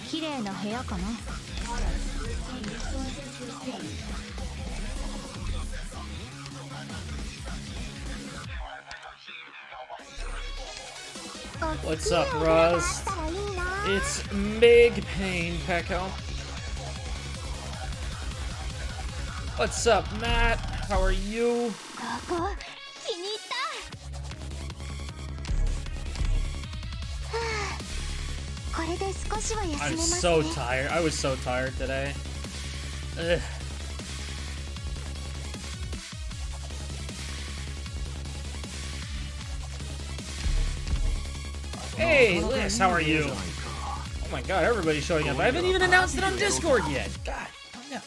綺麗な部屋かな。What's up, Rust? It's Big Pain, Pecco. What's up, Matt? How are you? I'm so tired. I was so tired today. Ugh. Hey, Liz, how are you? Oh my god, everybody's showing up. I haven't even announced it on Discord yet. God, no.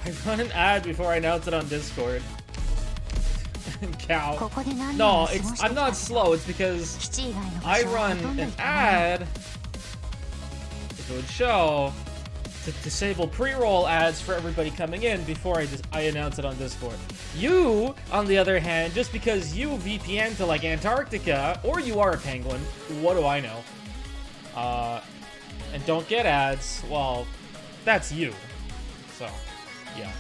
I run an ad before I announce it on Discord. Cow. No, I'm not slow. It's because I run an ad, if it would show, to disable pre-roll ads for everybody coming in before I announce it on Discord. You, on the other hand, just because you VPN to like Antarctica, or you are a penguin, what do I know? And don't get ads, well, that's you. So, yeah.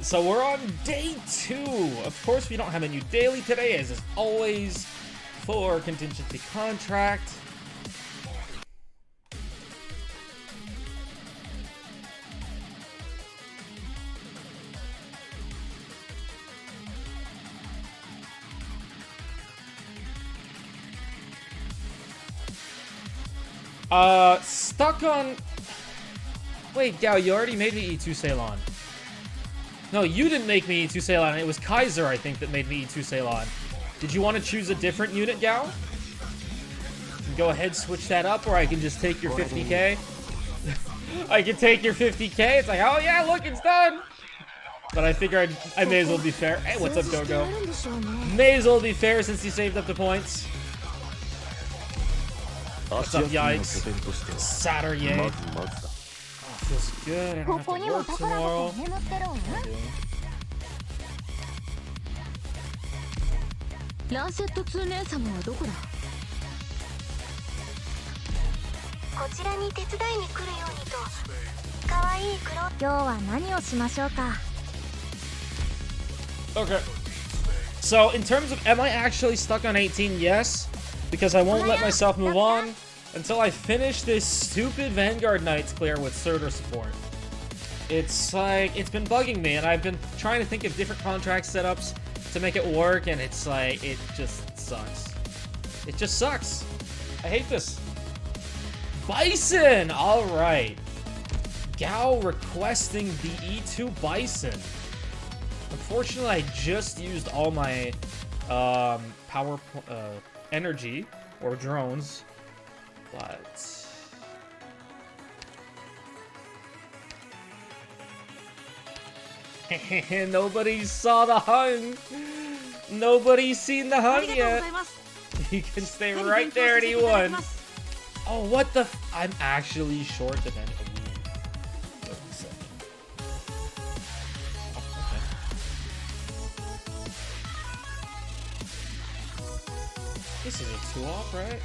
So we're on day 2. Of course, we don't have a new daily today, as is always for contingency contract. Stuck on... Wait, Gao, you already made me E2 Ceylon. No, you didn't make me E2 Ceylon. It was Kaiser, I think, that made me E2 Ceylon. Did you want to choose a different unit, Gao? Go ahead, switch that up, or I can just take your 50k. I can take your 50k. It's like, oh yeah, look, it's done. But I figure I may as well be fair. Hey, what's up, Dogo? May as well be fair since he saved up the points. What's up, Yikes? Saturday. Oh, feels good. I don't have to work tomorrow. Okay. So, in terms of, am I actually stuck on 18? Yes. Because I won't let myself move on until I finish this stupid Vanguard Knights clear with Surtur support. It's like, it's been bugging me, and I've been trying to think of different contract setups to make it work, and it's like, it just sucks. It just sucks. I hate this. Bison! Alright. Gao requesting the E2 Bison. Unfortunately, I just used all my power energy or drones, but nobody saw the hung. Nobody's seen the hung yet. He can stay right there and he won. Oh, what the I'm actually short of any. This is a 2-op, right?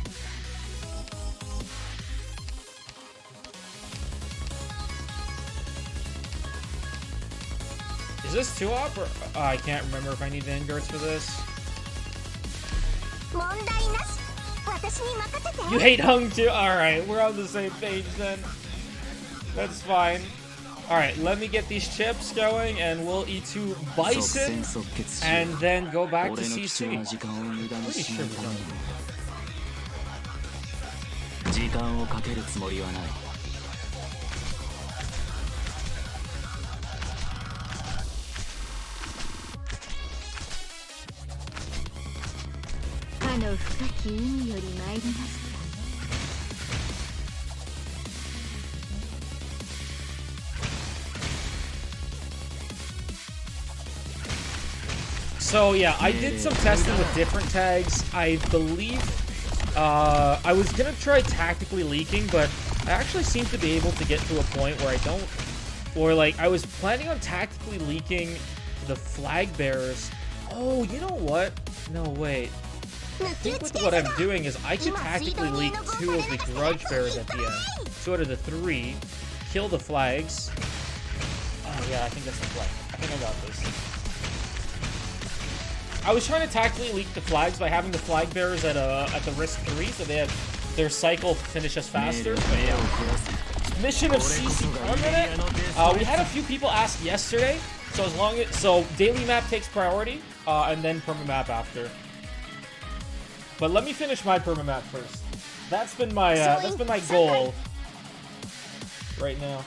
Is this 2-op or I can't remember if I need Vanguards for this. You hate hung too? Alright, we're on the same page then. That's fine. Alright, let me get these chips going and we'll E2 Bison and then go back to CC. Pretty sure we're done. So yeah, I did some testing with different tags. I believe I was gonna try tactically leaking, but I actually seem to be able to get to a point where I don't, or like I was planning on tactically leaking the flag bearers. Oh, you know what? No, wait. I think with what I'm doing is I could tactically leak 2 of the grudge bearers at the end. 2 out of the 3. Kill the flags. Oh yeah, I think that's the flag. I think I got this. I was trying to tactically leak the flags by having the flag bearers at the risk 3, so they had their cycle finish us faster. But yeah. Mission of CC permanent. We had a few people ask yesterday, so daily map takes priority, and then perma map after. But let me finish my perma map first. That's been my goal right now.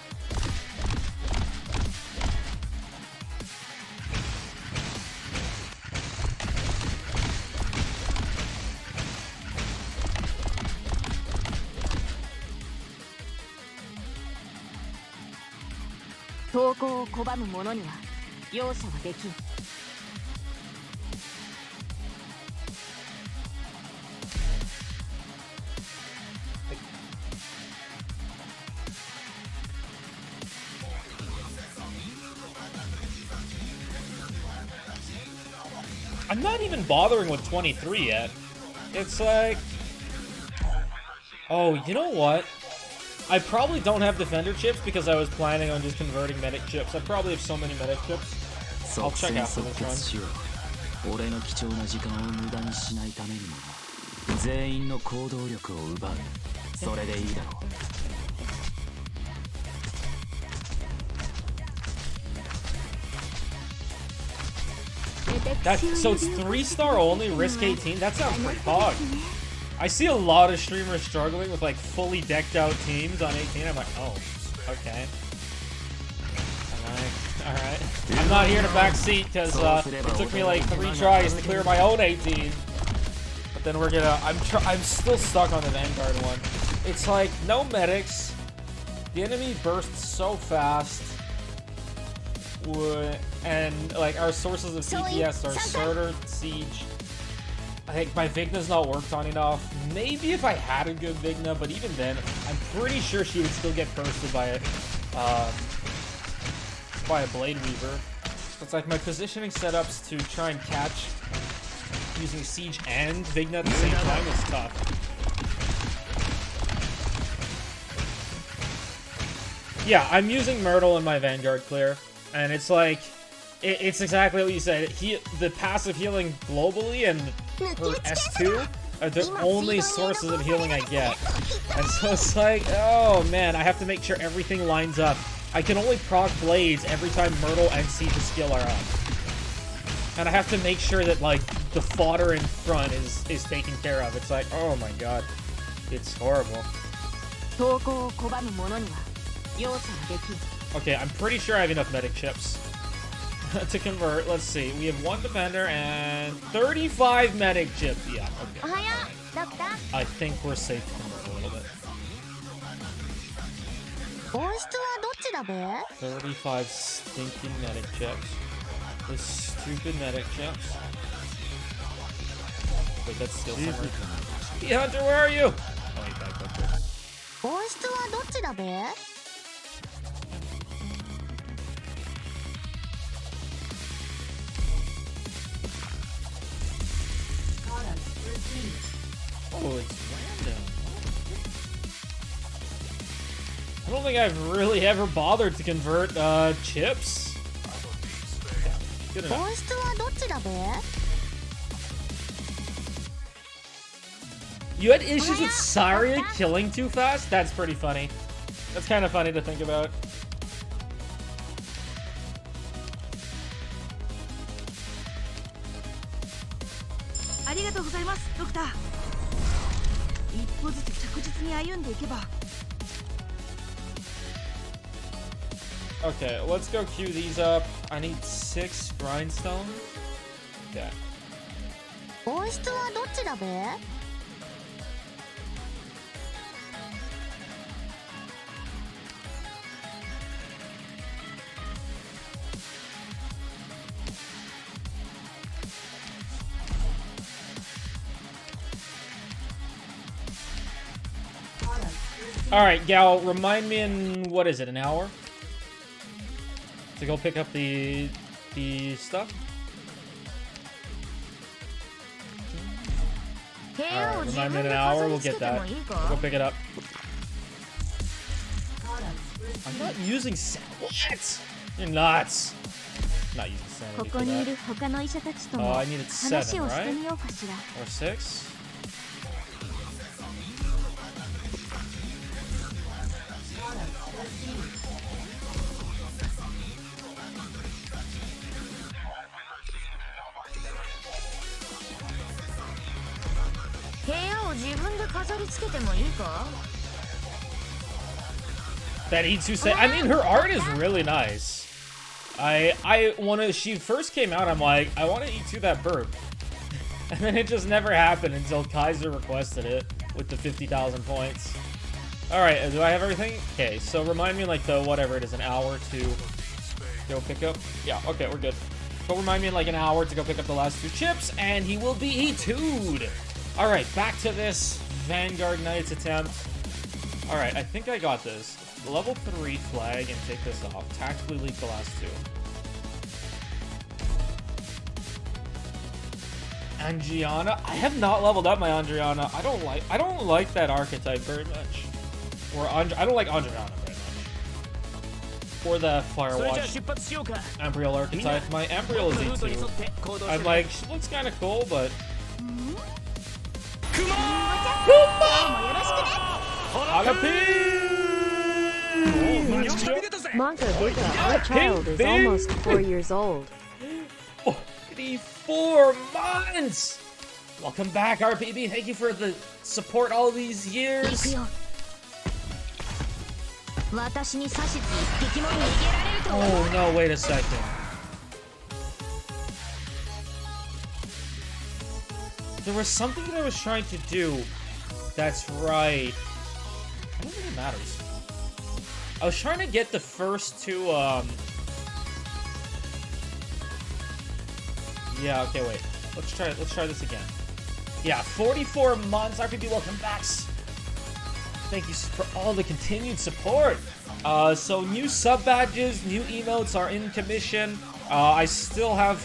I'm not even bothering with 23 yet. It's like... Oh, you know what? I probably don't have defender chips because I was planning on just converting medic chips. I probably have so many medic chips. I'll check after this run. So it's 3-star only, risk 18? That sounds pretty hog. I see a lot of streamers struggling with like fully decked out teams on 18. I'm like, oh, okay. Alright. I'm not here to backseat because it took me like 3 tries to clear my own 18. But then we're gonna, I'm still stuck on the Vanguard one. It's like, no medics. The enemy bursts so fast. And like our sources of DPS are Surtur, Siege. I think my Vigna's not worked on enough. Maybe if I had a good Vigna, but even then, I'm pretty sure she would still get bursted by a Blade Weaver. It's like my positioning setups to try and catch using Siege and Vigna at the same time is tough. Yeah, I'm using Myrtle in my Vanguard clear. And it's like, it's exactly what you said. The passive healing globally and her S2 are the only sources of healing I get. And so it's like, oh man, I have to make sure everything lines up. I can only proc Blades every time Myrtle and Siege's skill are up. And I have to make sure that like the fodder in front is taken care of. It's like, oh my god, it's horrible. Okay, I'm pretty sure I have enough medic chips to convert. Let's see. We have 1 defender and 35 medic chips. Yeah, okay. I think we're safe to convert a little bit. 35 stinking medic chips. The stupid medic chips. Wait, that's still somewhere. Hey, Hunter, where are you? Oh, he's back up there. Oh, it's random. I don't think I've really ever bothered to convert chips. Good enough. You had issues with Saria killing too fast? That's pretty funny. That's kind of funny to think about. Okay, let's go queue these up. I need 6 grindstone. Okay. Alright, Gal, remind me in, what is it, an hour? To go pick up the 50 stuff. Alright, remind me in an hour, we'll get that. We'll go pick it up. I'm not using what? You're nuts. I'm not using sanity for that. Oh, I needed 7, right? Or 6? That E2 I mean, her art is really nice. She first came out, I'm like, I want to E2 that burp. And then it just never happened until Kaiser requested it with the 50,000 points. Alright, do I have everything? Okay, so remind me like the, whatever it is, an hour to go pick up. Yeah, okay, we're good. But remind me in like an hour to go pick up the last 2 chips, and he will be E2'd. Alright, back to this Vanguard Knights attempt. Alright, I think I got this. Level 3 flag and take this off. Tactically leak the last 2. Andriana. I have not leveled up my Andriana. I don't like that archetype very much. Or I don't like Andriana very much. Or the Firewatch Ambriel archetype. My Ambriel is E2. I'm like, she looks kind of cool, but Monka Buka, our child is almost 4 years old. 4 months! Welcome back, RPB. Thank you for the support all these years. Oh no, wait a second. There was something that I was trying to do. That's right. I don't think it matters. I was trying to get the first 2, yeah, okay, wait. Let's try this again. Yeah, 44 months. RPB, welcome back. Thank you for all the continued support. So new sub badges, new emotes are in commission. I still have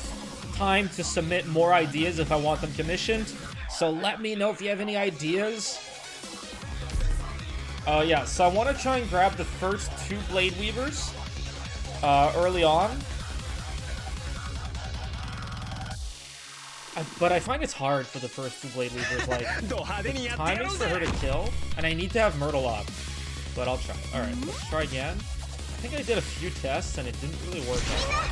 time to submit more ideas if I want them commissioned. So let me know if you have any ideas. Yeah, so I want to try and grab the first 2 Blade Weavers early on. But I find it's hard for the first 2 Blade Weavers, like, timings for her to kill, and I need to have Myrtle up. But I'll try. Alright, let's try again. I think I did a few tests, and it didn't really work out.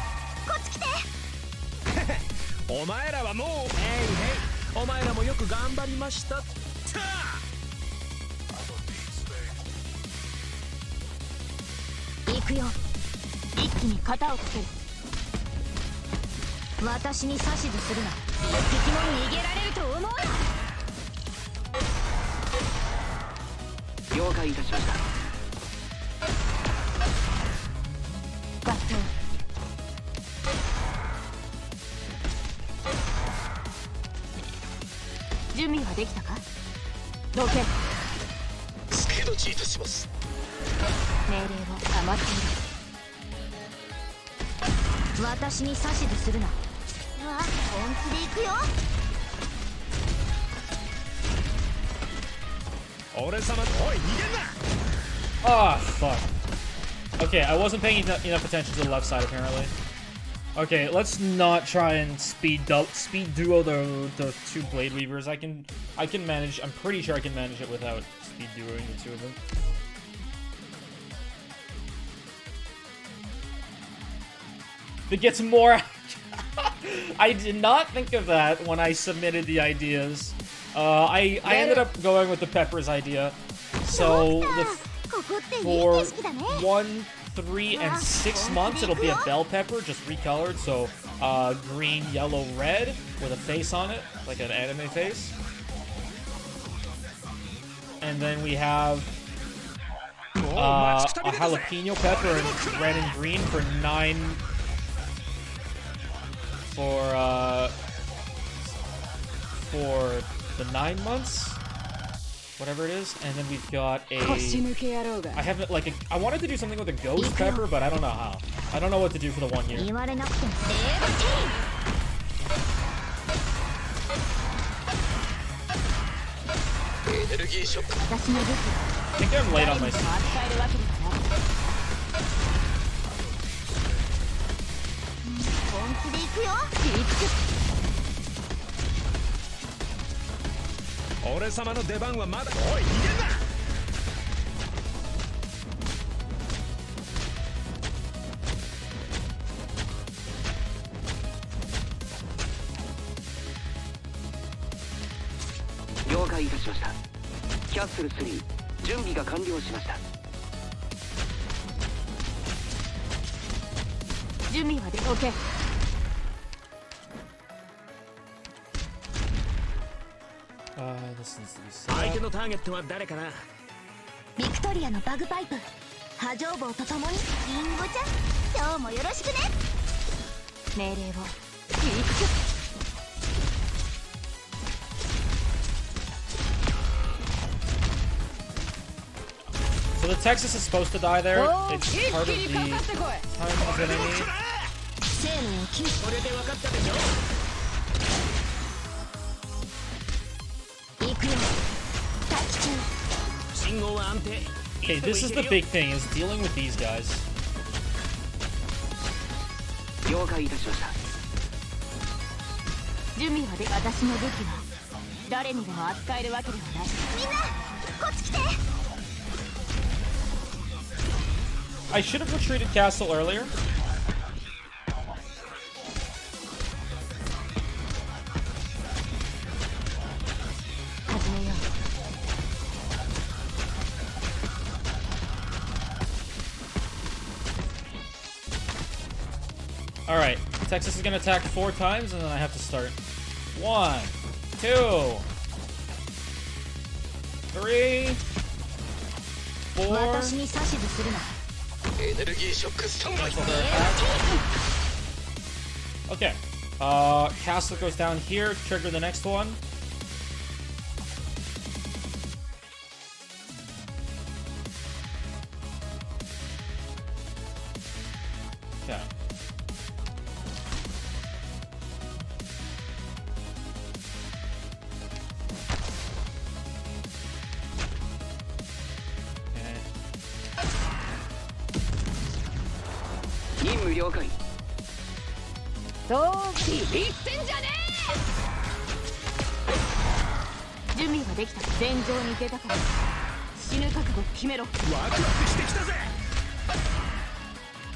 Oh, fuck. Okay, I wasn't paying enough attention to the left side, apparently. Okay, let's not try and speed duo the 2 Blade Weavers. I can manage. I'm pretty sure I can manage it without speed duoing the 2 of them. It gets more. I did not think of that when I submitted the ideas. I ended up going with the Peppers idea. So for 1, 3, and 6 months, it'll be a bell pepper, just recolored. So green, yellow, red with a face on it, like an anime face. And then we have a jalapeno pepper in red and green for 9. For the 9 months, whatever it is, and then we've got a. I haven't I wanted to do something with a ghost pepper, but I don't know how. I don't know what to do for the one here. 言われなくてもエネルギーショック。私の武器 I think I'm late on my を扱えるわけではない本気で行くよ俺様の出番はまだ。おい逃げんな。了解いたしました。キャッスル3準備が完了しました。準備はで OK 相手のターゲットは誰かな。ビクトリアのバグパイプ波状棒とともにリンゴちゃん今日もよろしくね命令をSo the Texas is supposed to die there. It's part of the time of enemy. 生命を救出これで分かったでしょ。行くよ待機中信号は安定。 Okay, this is the big thing, is dealing with these guys. 了解いたしました。準備はで私の武器は誰にでも扱えるわけではないみんなこっち来て I should have retreated castle earlier. Alright, Texas is gonna attack 4 times and then I have to start. 1, 2, 3, 4. 私に指図するなエネルギーショックスタンバイ。 Okay. Castle goes down here, trigger the next one. Okay. Okay. 任務了解。そうビビってんじゃねえ準備はできた戦場に出たから死ぬ覚悟決めろワクワクしてきたぜ。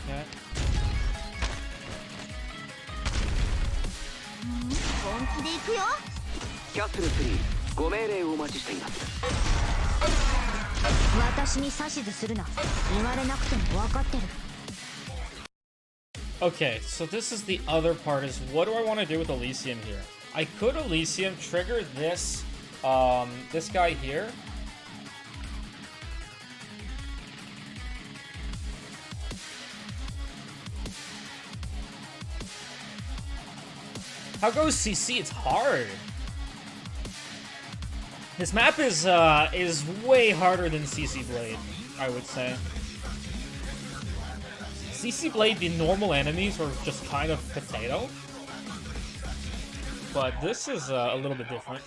Okay. 本気で行くよキャッスル3ご命令をお待ちしています。私に指図するな言われなくても分かってる Okay, so this is the other part, is what do I want to do with Elysium here? I could Elysium trigger this, this guy here. How goes CC? It's hard. This map is way harder than CC Blade, I would say. CC Blade, the normal enemies were just kind of potato. But this is a little bit different.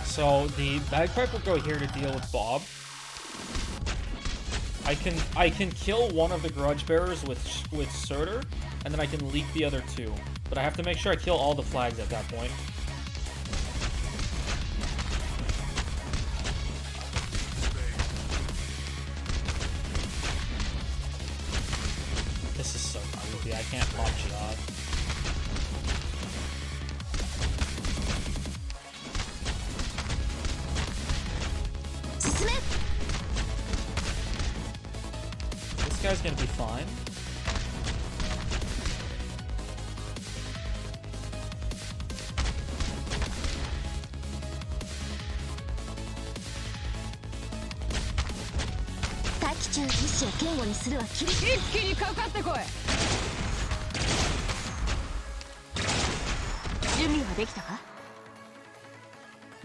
So the bagpipe will go here to deal with Bob. I can kill one of the grudge bearers with Surtur, and then I can leak the other 2. But I have to make sure I kill all the flags at that point. This is so goofy, I can't pop shit off. This guy's gonna be fine.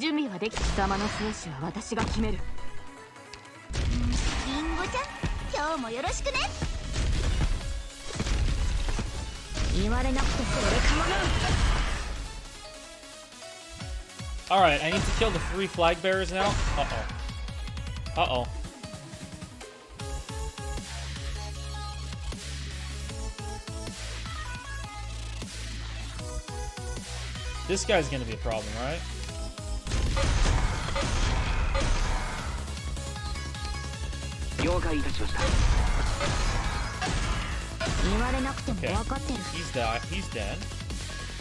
準備はでき貴様の生死は私が決める。リンゴちゃん、今日もよろしくね。言われなくてそれかもな。 Alright, I need to kill the 3 flag bearers now. Uh-oh. Uh-oh. This guy's gonna be a problem, right? Okay. He's dead. He's dead.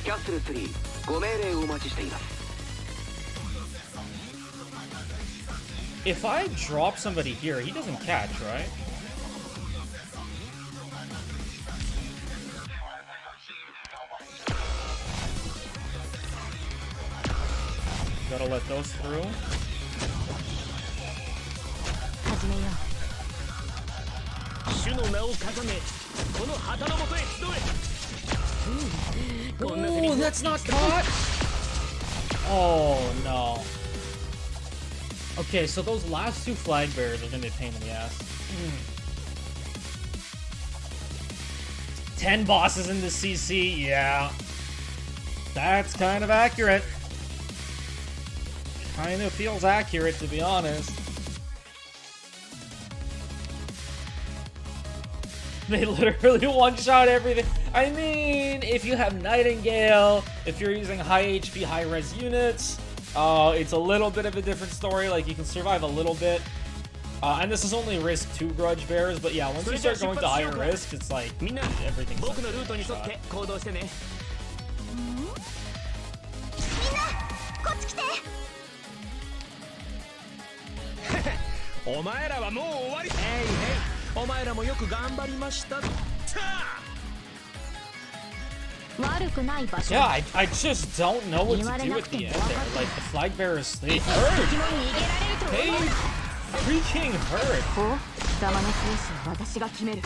キャッスル3、ご命令をお待ちしています。 If I drop somebody here, he doesn't catch, right? Gotta let those through. 始めよう。主の名を掲げ、この旗の元へ集え。Oh, that's not caught. Oh no. Okay, so those last 2 flag bearers are gonna be a pain in the ass. 10 bosses in the CC, yeah. That's kind of accurate. Kind of feels accurate, to be honest. They literally one-shot everything. I mean, if you have Nightingale, if you're using high HP, high-res units, it's a little bit of a different story. Like, you can survive a little bit. And this is only risk 2 grudge bearers, but yeah, once you start going to higher risk, it's like everything's like a shot. お前らはもう終わり。お前らもよく頑張りました。悪くない場所。 Yeah, I just don't know what to do at the end there. Like, the flag bearers, they hurt. They freaking hurt. ほう、貴様の生死は私が決める。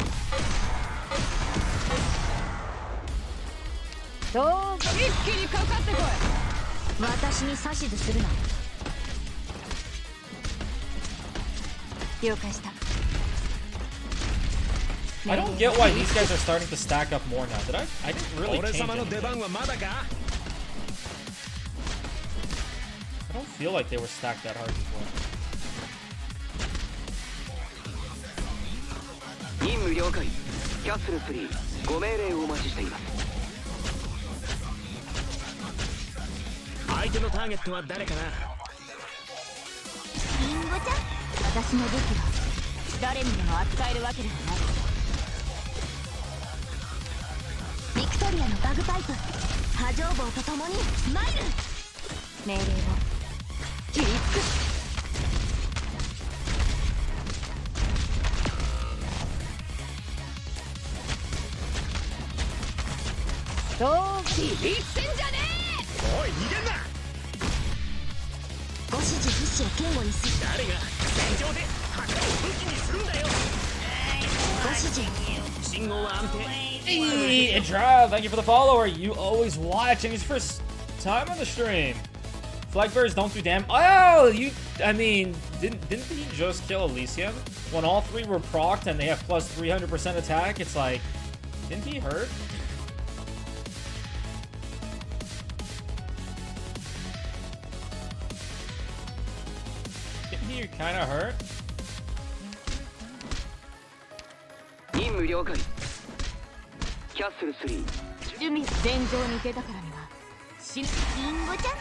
どう一気にかかってこい。私に指図するな。了解した。 I don't get why these guys are starting to stack up more now. Did I didn't really change anything. I don't feel like they were stacked that hard before. 任務了解。キャッスル3、ご命令をお待ちしています。相手のターゲットは誰かな。リンゴちゃん、私の武器は誰にでも扱えるわけではない。 ビクトリアのバグパイプ波状棒とともに参る。命令を切りつく。どう切りつけんじゃねえ。おい、逃げんな。ご指示不死を警護にする。誰が戦場で旗を武器にするんだよ。ご指示。信号は安定。 Hey, Intra, thank you for the follow. Are you always watching? It's first time on the stream. Flag bearers don't do damage. Oh, I mean, didn't he just kill Elysium? When all 3 were procced and they have plus 300% attack, it's like, didn't he hurt? Didn't he kind of hurt? 任務了解。キャッスル3。準備戦場に出たからには。リンゴちゃん、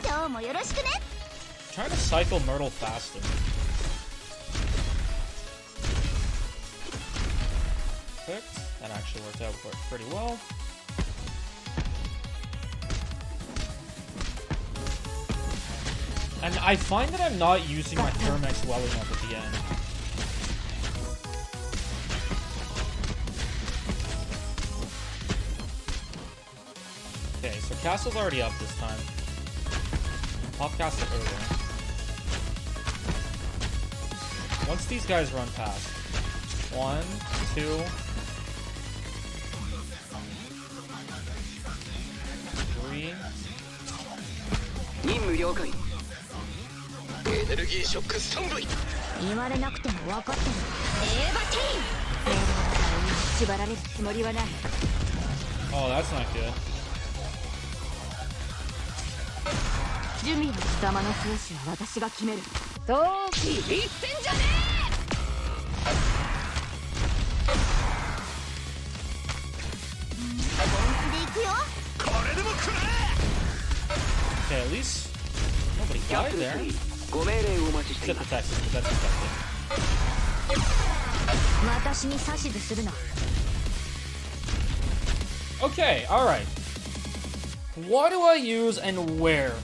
今日もよろしくね。 Trying to cycle Myrtle faster. Perfect. That actually worked out pretty well. And I find that I'm not using my Thermex well enough at the end. Okay, so castle's already up this time. Pop castle earlier. Once these guys run past. 1, 2. 3. 任務了解。エネルギーショックスタンバイ。言われなくても分かってる。エーバテイン。縛られるつもりはない。 Oh, that's not good. ジュミの貴様の生死は私が決める。そうビビってんじゃねえ。本気で行くよ。これでも食らえ。 Okay, at least nobody キャッ died スル there. 3ご命令をお待ちしてい Except ま the す。 Texas, but that's expected. 私に指図するな。 Okay, alright. What do I use and where?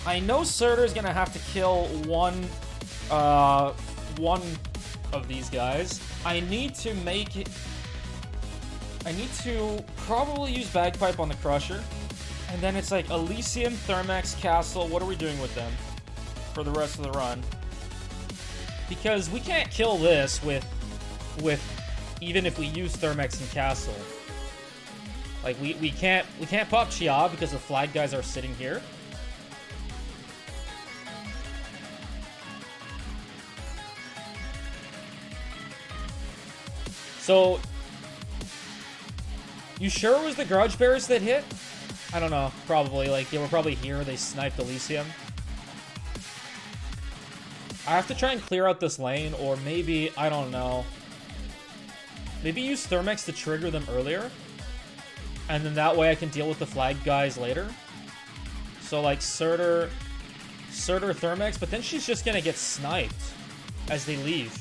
I know Surtur's gonna have to kill one of these guys. I need to make it... I need to probably use Bagpipe on the Crusher. And then it's like Elysium, Thermax, Castle. What are we doing with them for the rest of the run? Because we can't kill this with even if we use Thermax and Castle. Like we can't pop Chia because the flag guys are sitting here. So you sure it was the Grudge Bears that hit? I don't know. Probably. Like they were probably here. They sniped Elysium. I have to try and clear out this lane, or maybe I don't know. Maybe use Thermax to trigger them earlier. And then that way I can deal with the flag guys later. So like Surtur Thermax, but then she's just gonna get sniped as they leave.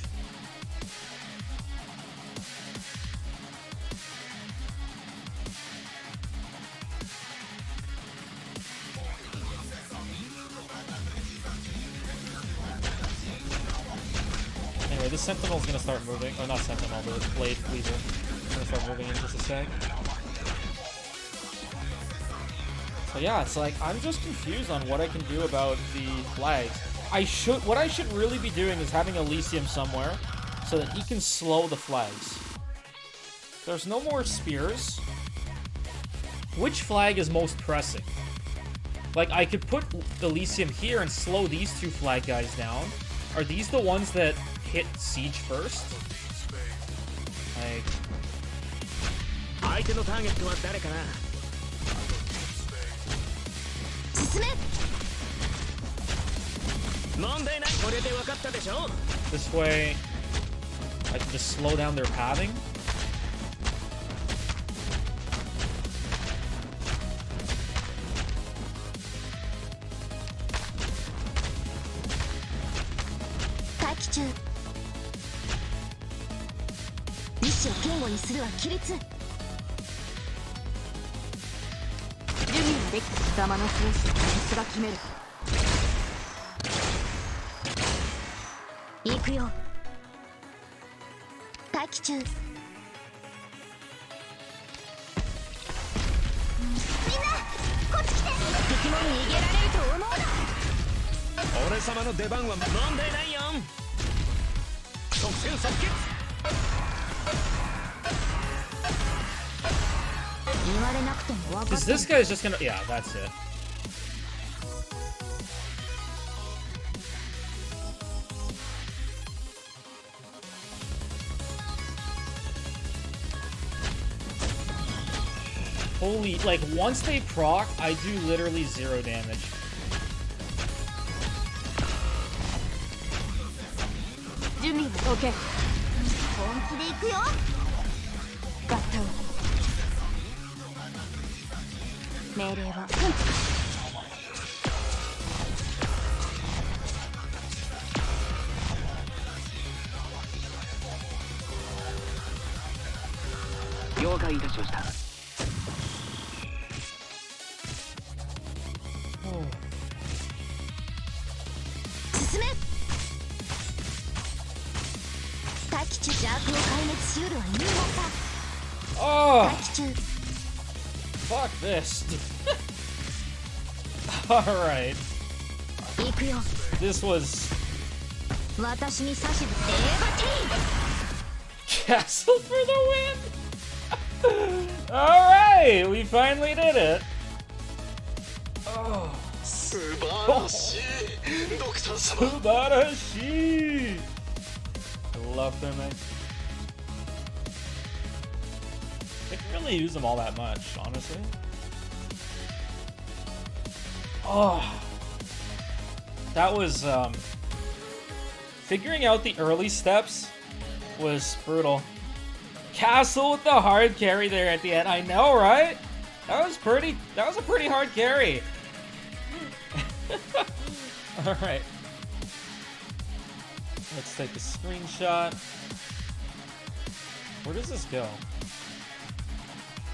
Anyway, this Sentinel's gonna start moving. Oh, not Sentinel, the Blade Weaver. It's gonna start moving in just a sec. So yeah, it's like, I'm just confused on what I can do about the flags. What I should really be doing is having Elysium somewhere so that he can slow the flags. There's no more spears. Which flag is most pressing? Like, I could put Elysium here and slow these two flag guys down. Are these the ones that hit Siege first? Like... 相手のターゲットは誰かな。進め。問題ない。これで分かったでしょ。 This way, I can just slow down their pathing. Jimmy 意志を堅固にするは規律。準備ができた貴様の生死を私が決める。行くよ。待機中。みんなこっち来て。敵も逃げられると思うな。俺様の出番は問題ないよ。即戦即決。言われなくても分かってる。 Is this guy's just gonna... Yeah, that's it. Holy... Like, once they proc, I do literally 0 damage. Jimmy, okay. 本気で行くよ。ガッタオ。命令は。了解いたしました。進め。待機中。邪悪を壊滅しうるは夕方。 Oh! 待機中。 Fuck this. Alright. 行くよ。 This was... 私に指図。エーバティーン。 Castle for the win! Alright! We finally did it! Oh, Yes! Subarashi! I love them, man. Didn't really use them all that much, honestly. Oh, that was, figuring out the early steps was brutal. Castle with the hard carry there at the end. I know, right? That was a pretty hard carry. Alright. Let's take a screenshot. Where does this go?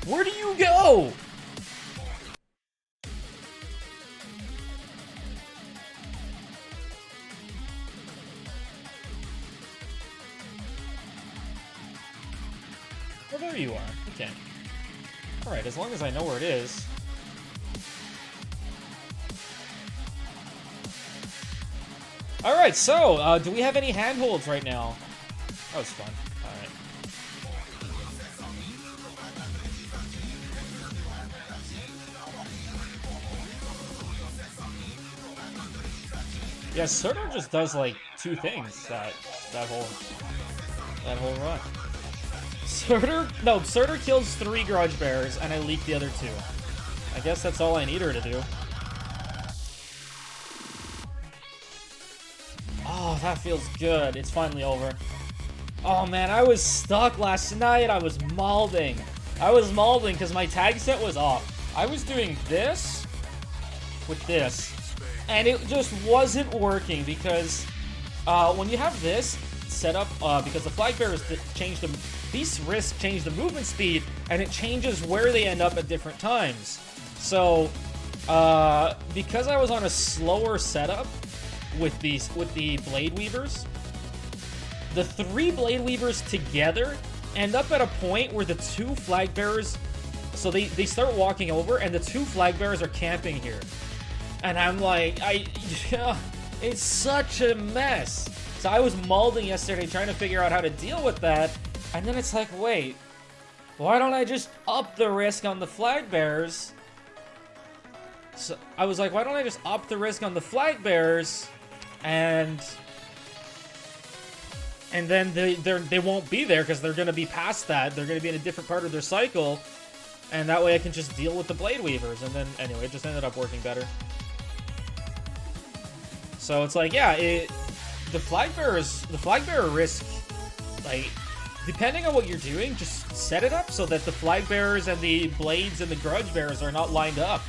Where do you go? Well, there you are. Okay. Alright, as long as I know where it is. Alright, so, do we have any handholds right now? That was fun. Alright. Yeah, Surtur just does like 2 things that whole run. Surtur kills 3 grudge bearers and I leak the other 2. I guess that's all I need her to do. Oh, that feels good. It's finally over. Oh man, I was stuck last night. I was malding. Because my tag set was off. I was doing this with this. And it just wasn't working because when you have this set up, because the flag bearers change the these risks change the movement speed, and it changes where they end up at different times. So, because I was on a slower setup with the Blade Weavers, the 3 Blade Weavers together end up at a point where the 2 flag bearers, so they start walking over, and the 2 flag bearers are camping here. And I'm like, it's such a mess. So I was malding yesterday trying to figure out how to deal with that. And then it's like, wait, why don't I just up the risk on the flag bearers? So I was like, why don't I just up the risk on the flag bearers, and then they won't be there because they're gonna be past that. They're gonna be in a different part of their cycle, and that way I can just deal with the Blade Weavers. And then anyway, it just ended up working better. So it's like, yeah, the flag bearer risk, like, depending on what you're doing, just set it up so that the flag bearers and the blades and the grudge bearers are not lined up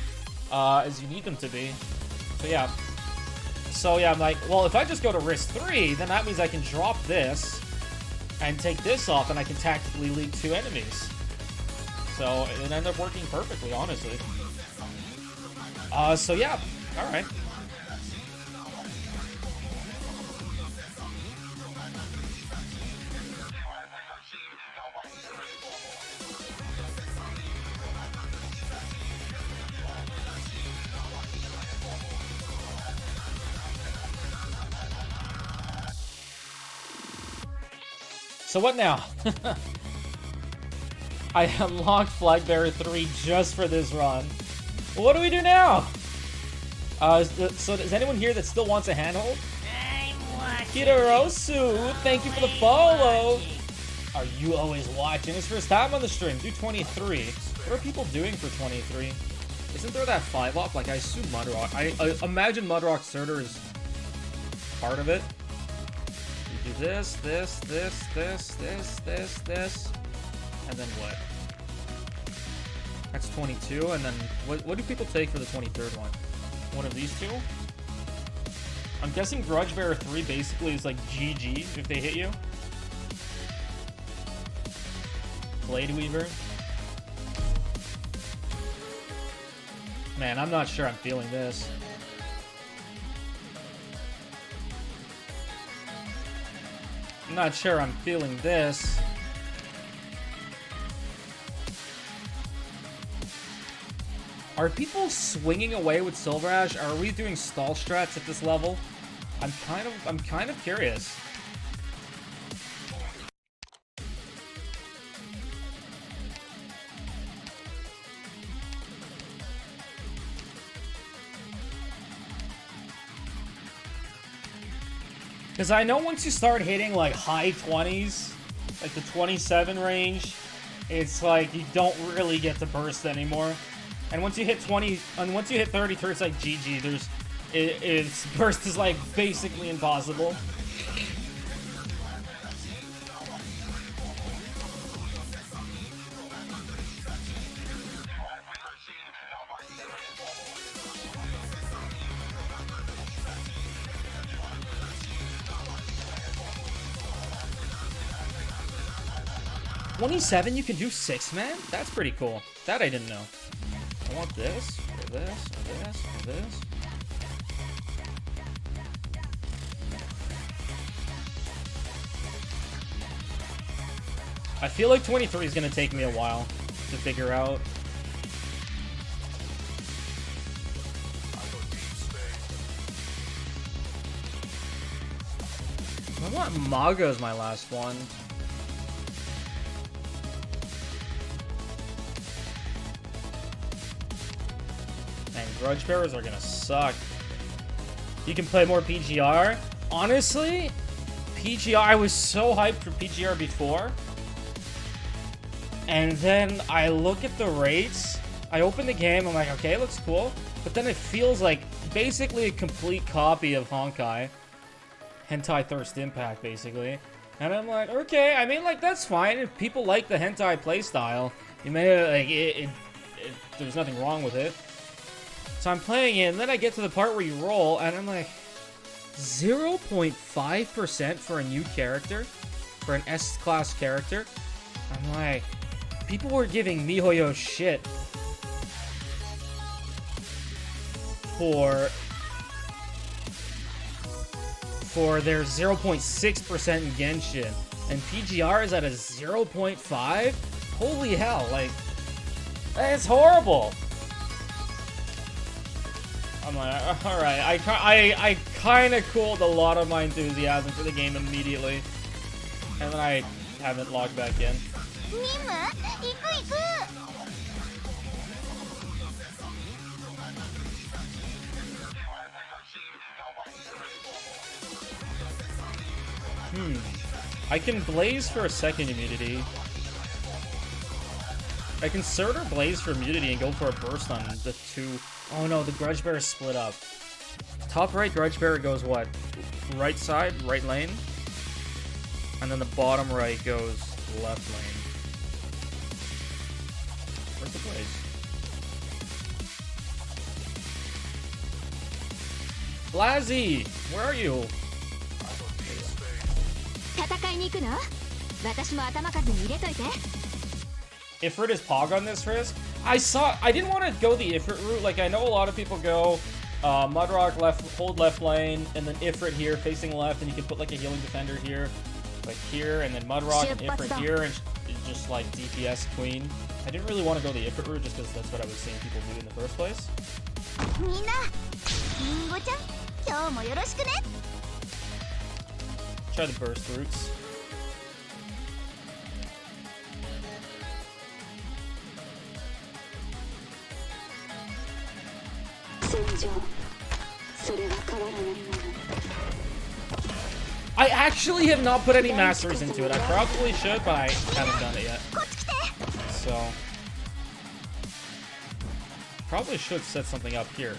as you need them to be. So yeah, I'm like, well, if I just go to risk 3, then that means I can drop this and take this off, and I can tactically lead 2 enemies. So it ended up working perfectly, honestly. So yeah, all right. So what now? I unlocked Flag Bearer 3 just for this run. Well, what do we do now? So is anyone here that still wants a handhold? Kitarosu, thank you for the follow. Are you always watching? It's first time on the stream. Do 23. What are people doing for 23? Isn't there that 5-op? Like, I assume Mudrock. I imagine Mudrock Surtur is part of it. You do this, this, this, this, this, this, this, and then what? That's 22, and then what do people take for the 23rd one? One of these 2? I'm guessing Grudge Bearer 3 basically is like GG if they hit you. Blade Weaver. Man, I'm not sure I'm feeling this. I'm not sure I'm feeling this. Are people swinging away with Silver Ash? Are we doing stall strats at this level? I'm kind of curious. Because I know once you start hitting like high 20s, like the 27 range, it's like you don't really get to burst anymore. And once you hit 20, and once you hit 33, it's like GG. It's burst is like basically impossible. $27, you can do 6-man? That's pretty cool. That I didn't know. I want this, or this, or this, or this. I feel like 23 is going to take me a while to figure out. I want Maga as my last one. And Grudge Bearers are gonna suck. You can play more PGR. Honestly, PGR, I was so hyped for PGR before. And then I look at the rates. I open the game, I'm like, okay, it looks cool. But then it feels like basically a complete copy of Honkai. Hentai Thirst Impact, basically. And I'm like, okay, I mean, like, that's fine. If people like the hentai playstyle, you may, like, there's nothing wrong with it. So I'm playing it, and then I get to the part where you roll, and I'm like, 0.5% for a new character? For an S-class character? I'm like, people were giving MiHoYo shit for their 0.6% in Genshin, and PGR is at a 0.5? Holy hell, like, that's horrible. I'm like, alright, I kind of cooled a lot of my enthusiasm for the game immediately, and then I haven't logged back in. I can blaze for a second immunity. I can Surtur blaze for immunity and go for a burst on the two. Oh no, the Grudge Bear is split up. Top right Grudge Bear goes what? Right side, right lane. And then the bottom right goes left lane. Where's the blaze? Blazzy! Where are you? Ifrit is Pog on this risk? I didn't want to go the Ifrit route. Like, I know a lot of people go Mudrock left, hold left lane, and then Ifrit here facing left, and you can put like a healing defender here, like here, and then Mudrock and Ifrit here, and just like DPS queen. I didn't really want to go the Ifrit route just because that's what I was seeing people do in the first place. Try the burst routes. I actually have not put any masteries into it. I probably should, but I haven't done it yet. So, probably should set something up here.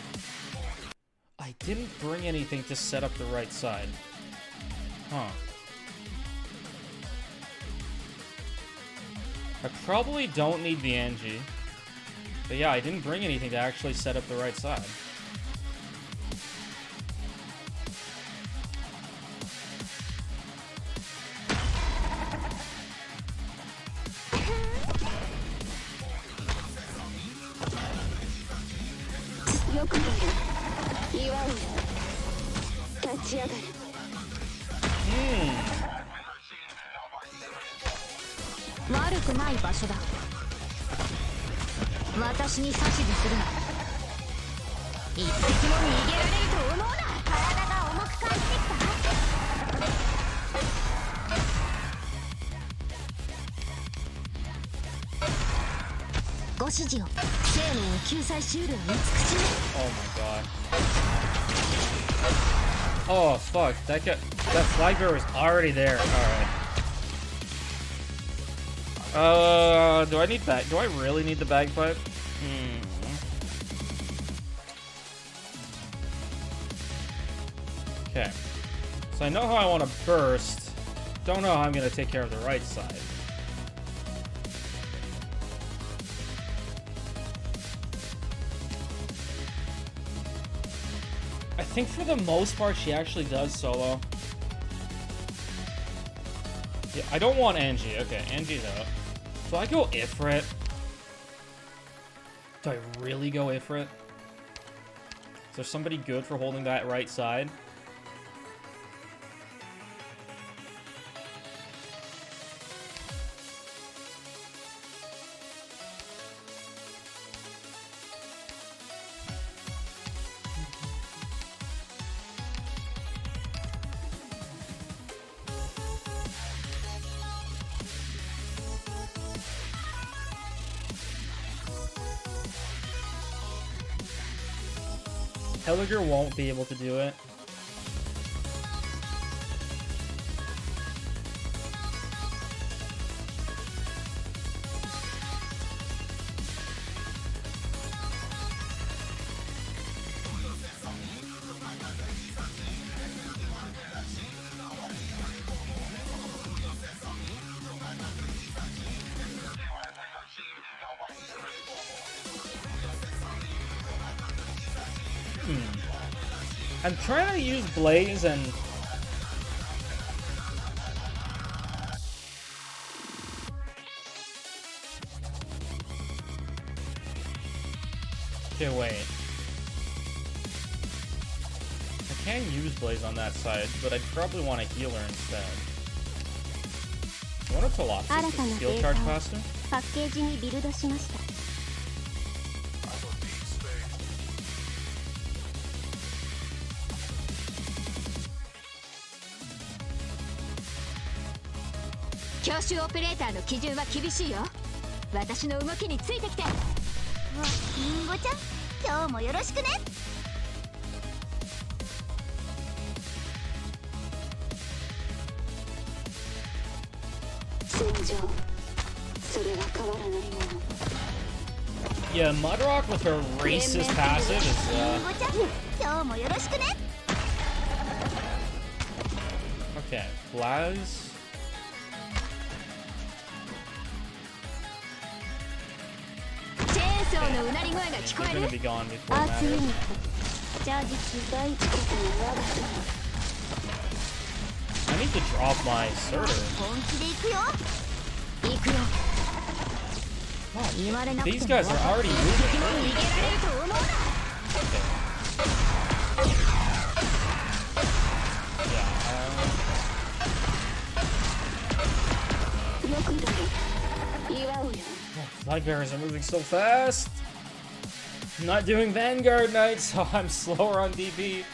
I didn't bring anything to set up the right side. Huh. I probably don't need the Angie. But yeah, I didn't bring anything to actually set up the right side. Oh my god. Oh fuck! That flag bearer was already there. All right. Do I need bag? Do I really need the bagpipe? Okay. So I know how I want to burst. Don't know how I'm gonna take care of the right side. I think for the most part she actually does solo. Yeah, I don't want Angie. Okay, Angie's out. Do I go Ifrit? Do I really go Ifrit? Is there somebody good for holding that right side? Helliger won't be able to do it. I'm trying to use Blaze and... Okay, wait. I can use Blaze on that side, but I'd probably want a healer instead. I want to pull off to skill charge faster. パッケージにビルドしました。教習オペレーターの基準は厳しいよ。私の動きについてきて。リンゴちゃん、今日もよろしくね。戦場、それは変わらないもの。Yeah, Mudrock with her racist passive is Okay, Blaz. You're gonna be gone before it matters. I need to drop my Surtur. Oh, these guys are already moving. Okay. Flag bearers are moving so fast. I'm not doing Vanguard Knight, so I'm slower on DP.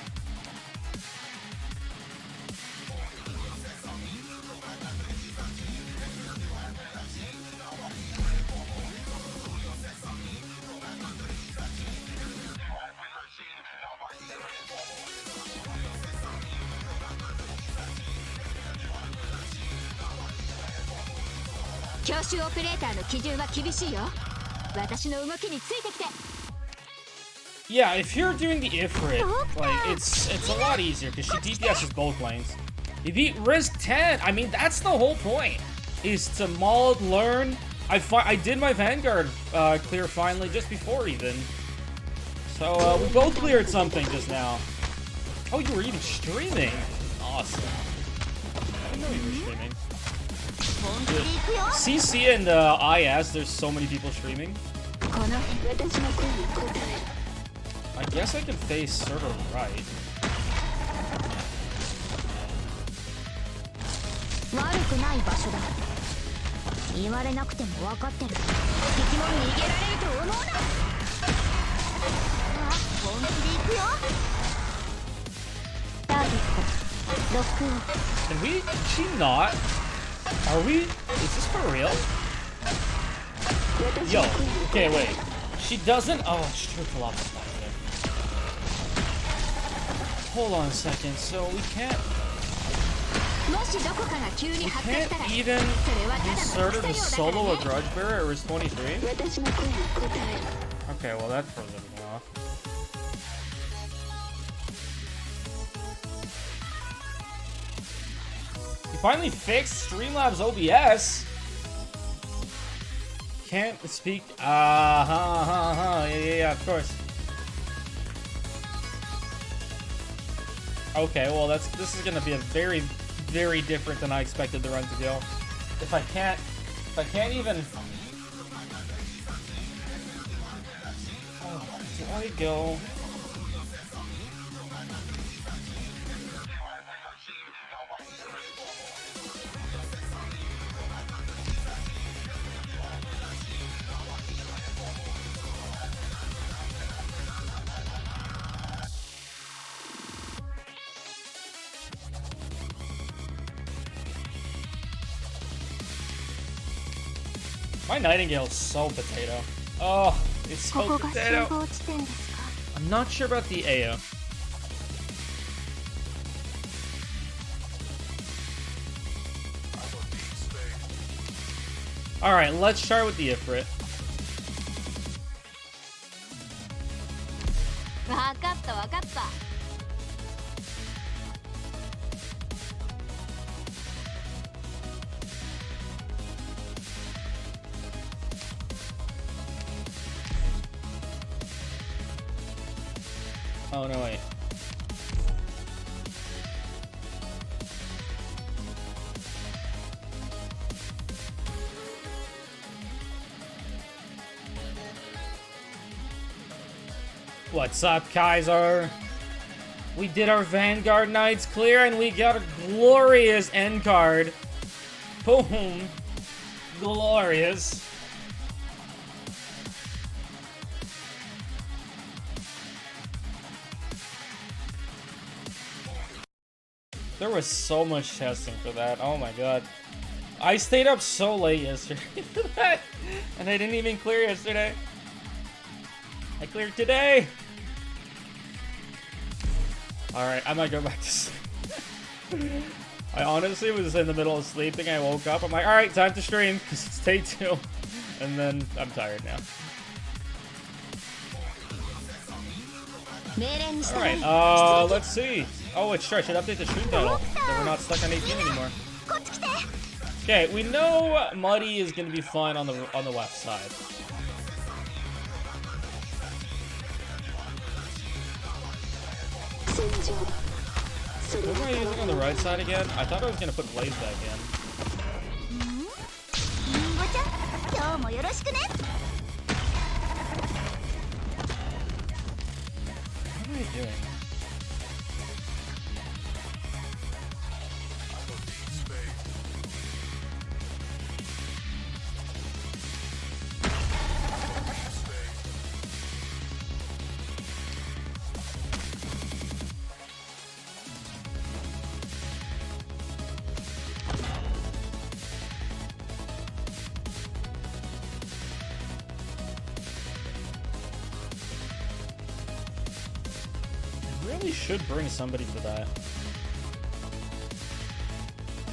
Yeah, if you're doing the Ifrit, like it's a lot easier because she DPS's both lanes. You beat Risk 10. I mean, that's the whole point, is to maul, learn. I did my Vanguard clear finally just before even. So we both cleared something just now. Oh, you were even streaming. Awesome. I didn't know you were streaming. CC and IS, there's so many people streaming. I guess I can face Surtur right. Can we? Can she not? Are we? Is this for real? Yo, okay, wait. She doesn't? Oh, it's true. hold on a second. So we can't even insert the solo a grudge bearer at risk 23? Okay, well that throws everything off. You finally fixed Streamlabs OBS. Can't speak. Yeah, of course. Okay, well this is gonna be a very, very different than I expected the run to go. If I can't even. Oh, do I go? My Nightingale's so potato. Oh, it's so potato. I'm not sure about the AO. Alright, let's start with the Ifrit. Oh, no, wait. What's up, Kaiser? We did our Vanguard Knights clear, and we got a glorious end card. Boom. Glorious. There was so much testing for that. Oh my god. I stayed up so late yesterday for that. And I didn't even clear yesterday. I cleared today. Alright, I might go back to sleep. I honestly was in the middle of sleeping. I woke up. I'm like, alright, time to stream because it's day 2. And then I'm tired now. Alright, let's see. Oh, it's true. I should update the stream title. So we're not stuck on 18 anymore. Okay, we know Muddy is going to be fun on the left side. What am I using on the right side again? I thought I was going to put Blaze back in. What am I doing? Should bring somebody to that.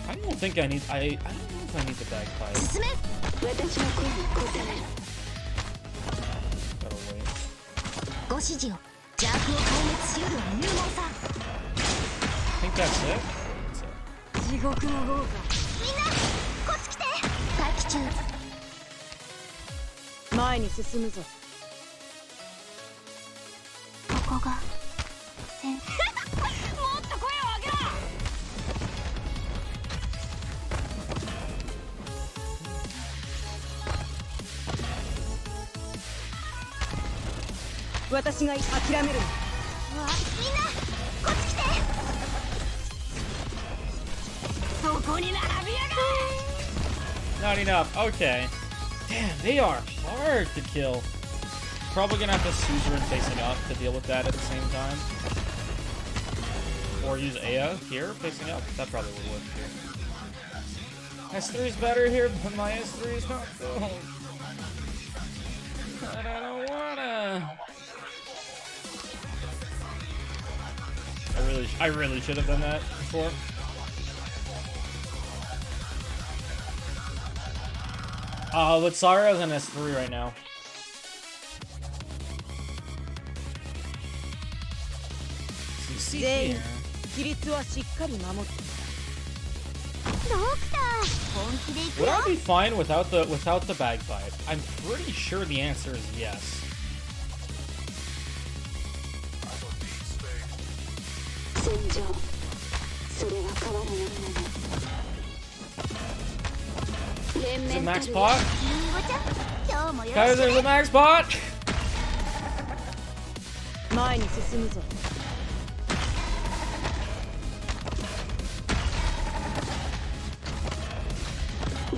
I don't think I need. I don't know if I need the bagpipe. Gotta wait. I think that's it. Not enough. Okay. Damn, they are hard to kill. Probably gonna have to suzerain facing up to deal with that at the same time. Or use Aya here facing up. That probably would work here. S3 is better here, but my S3 is not good. But I don't wanna. I really really should have done that before. But Sarah's on S3 right now. CC here. 規律はしっかり守って。ドクター本気で行く Would よ I be fine without the bagpipe? I'm pretty sure the answer is yes. 戦場それは変わらないもの Is 連 it 綿 max たる pot? リンゴちゃん今日もよろ Guys, しく there's a max pot! 前に進むぞ。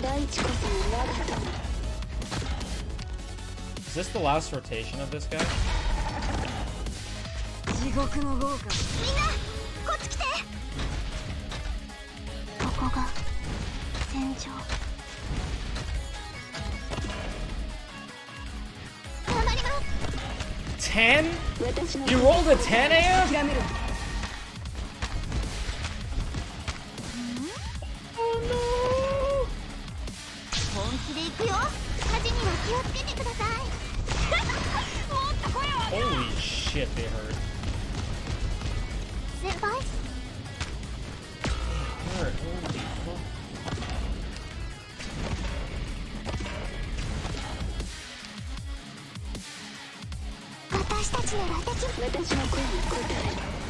大地こそ我が友 Is this the last rotation of this guy? 地獄の豪華。みんなこっち来てここが戦場頑張ります 10? 私の You rolled a 10 AM? 諦める。本気で行くよ火事には気をつけてくださいもっと声を上げろ Holy shit, they hurt. 先輩 Hurt, holy fuck. 私たちならできる私の声に応える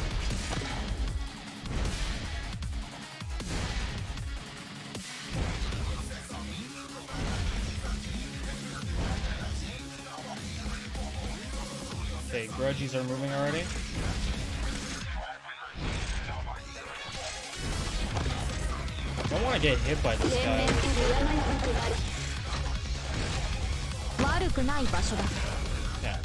Okay, grudgies are moving already. I don't want to get hit by this guy. 悪くない場所だ Yeah.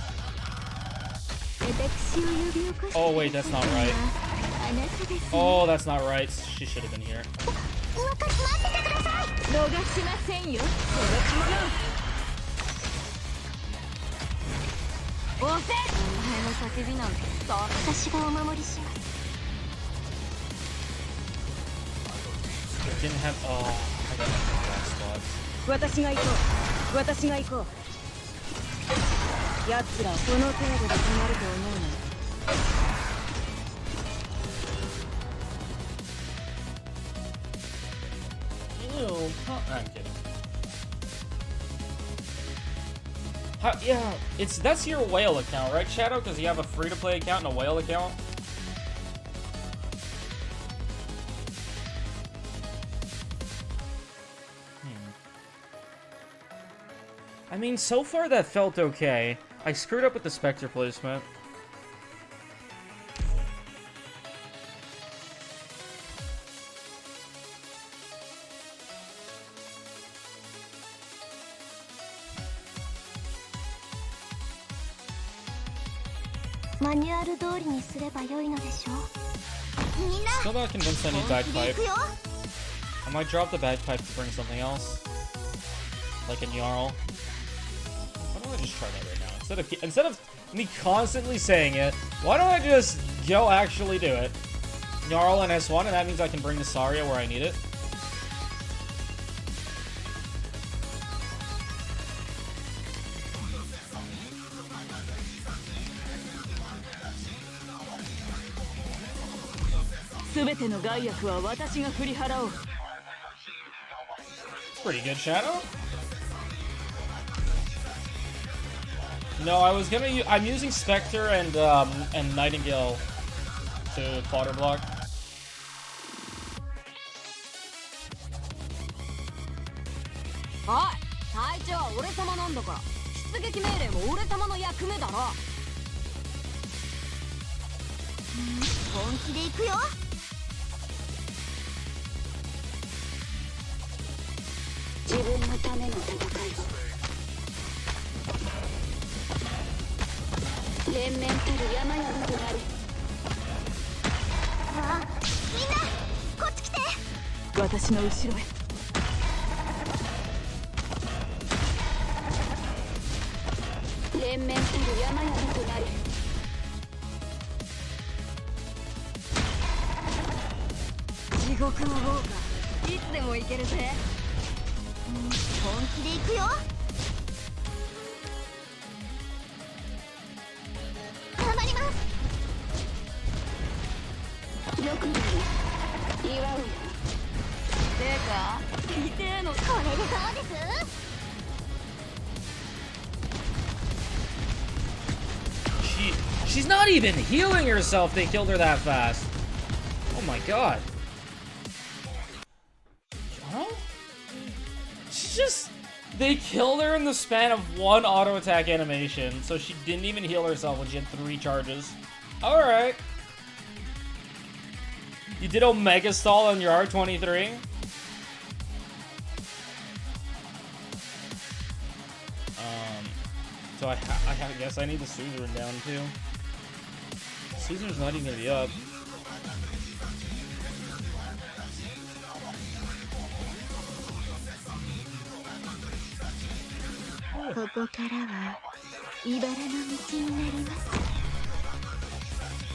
私を呼び起こして Oh, wait, that's not right. あなたです Oh, that's not right. She should have been here. 待っててください逃しませんよおせお前の叫びなんて私がお守りします It didn't have. Oh, I got that spot. 私が行こう。私が行こう。奴らこの程度で止まると思うな。Ew, I'm kidding. How, yeah, that's your whale account, right, Shadow? Because you have a free-to-play account and a whale account. I mean, so far that felt okay. I screwed up with the Spectre placement. Still not convinced I need bagpipe. I might drop the bagpipe to bring something else, like a Jarl. Why don't I just try that right now instead of me constantly saying it? Why don't I just go actually do it? Jarl and S1, and that means I can bring the Saria where I need it. Pretty good, Shadow. No, I was gonna. I'm using Spectre and Nightingale to fodder block. Hi, 隊長は俺様なんだから出撃命令も俺様の役目だろ。本気で行くよ。自分のための戦いを連綿たる山々となる。ああ、みんなこっち来て。私の後ろへ。連綿たる山々となる。獄の豪華いつでもいけるぜ。本気で行くよ。頑張ります。よく見る祝うよ。てか見てえのこれでそうです。She's not even healing herself. They killed her that fast. Oh my god. Huh? She just... They killed her in the span of one auto attack animation, so she didn't even heal herself when she had 3 charges. Alright. You did Omega Stall on your R23? So I guess I need the Suzerain down too. Suzerain's not even gonna be up.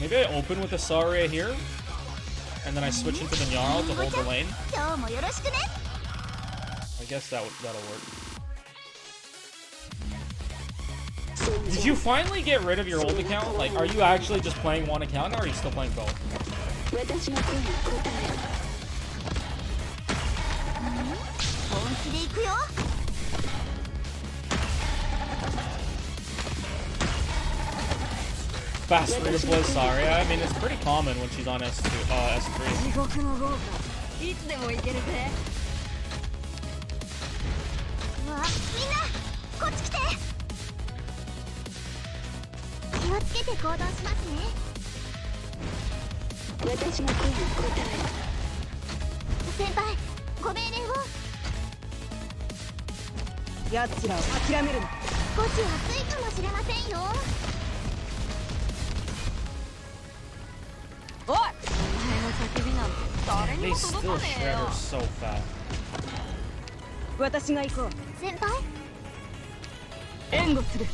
Maybe I open with the Saria here, and then I switch into the Jarl to hold the lane. I guess that'll work. Did you finally get rid of your old account? Like, are you actually just playing one account, or are you still playing both? Fast redeploy Saria. I mean, it's pretty common when she's on S2, S3. いつでもいけるぜ。わあ、みんなこっち来て。気をつけて行動しますね。私の声に答え。先輩、ご命令を。奴らを諦めるな。少し暑いかもしれませんよ。おい、お前の叫びなんて誰に They も still 届かねえ shred よ。 her so fast. 私が行こう。先輩、援護する。